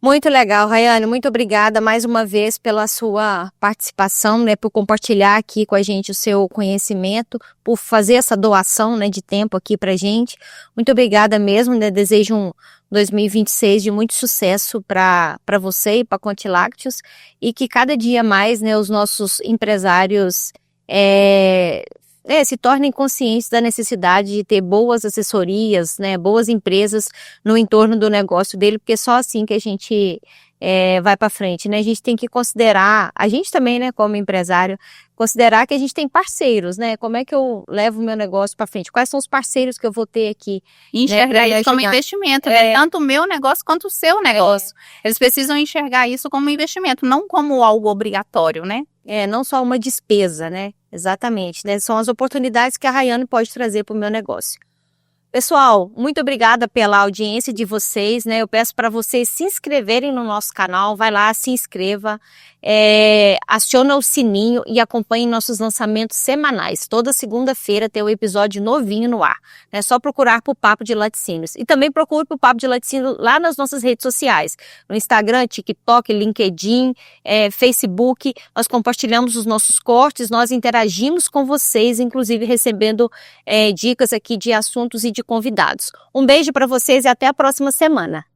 Muito legal, Rayane, muito obrigada mais uma vez pela sua participação, né, por compartilhar aqui com a gente o seu conhecimento, por fazer essa doação, né, de tempo aqui pra gente. Muito obrigada mesmo, né, desejo um 2026 de muito sucesso para você e para Contilácteos, e que cada dia mais, né, os nossos empresários se tornem conscientes da necessidade de ter boas assessorias, né, boas empresas no entorno do negócio dele, porque só assim que a gente vai para frente, né? A gente tem que considerar, a gente também, né, como empresário, considerar que a gente tem parceiros, né? Como é que eu levo o meu negócio para frente? Quais são os parceiros que eu vou ter aqui? Enxergar isso como investimento, né? Tanto o meu negócio quanto o seu negócio. Eles precisam enxergar isso como investimento, não como algo obrigatório, né? Não só uma despesa, né? Exatamente, né? São as oportunidades que a Rayane pode trazer para o meu negócio. Pessoal, muito obrigada pela audiência de vocês, né? Eu peço para vocês se inscreverem no nosso canal, vai lá, se inscreva, aciona o sininho e acompanhe nossos lançamentos semanais. Toda segunda-feira tem um episódio novinho no ar. É só procurar por Papo de Laticínios. E também procure por Papo de Laticínios lá nas nossas redes sociais. No Instagram, TikTok, LinkedIn, Facebook. Nós compartilhamos os nossos cortes, nós interagimos com vocês, inclusive recebendo dicas aqui de assuntos e de convidados. Um beijo para vocês e até a próxima semana.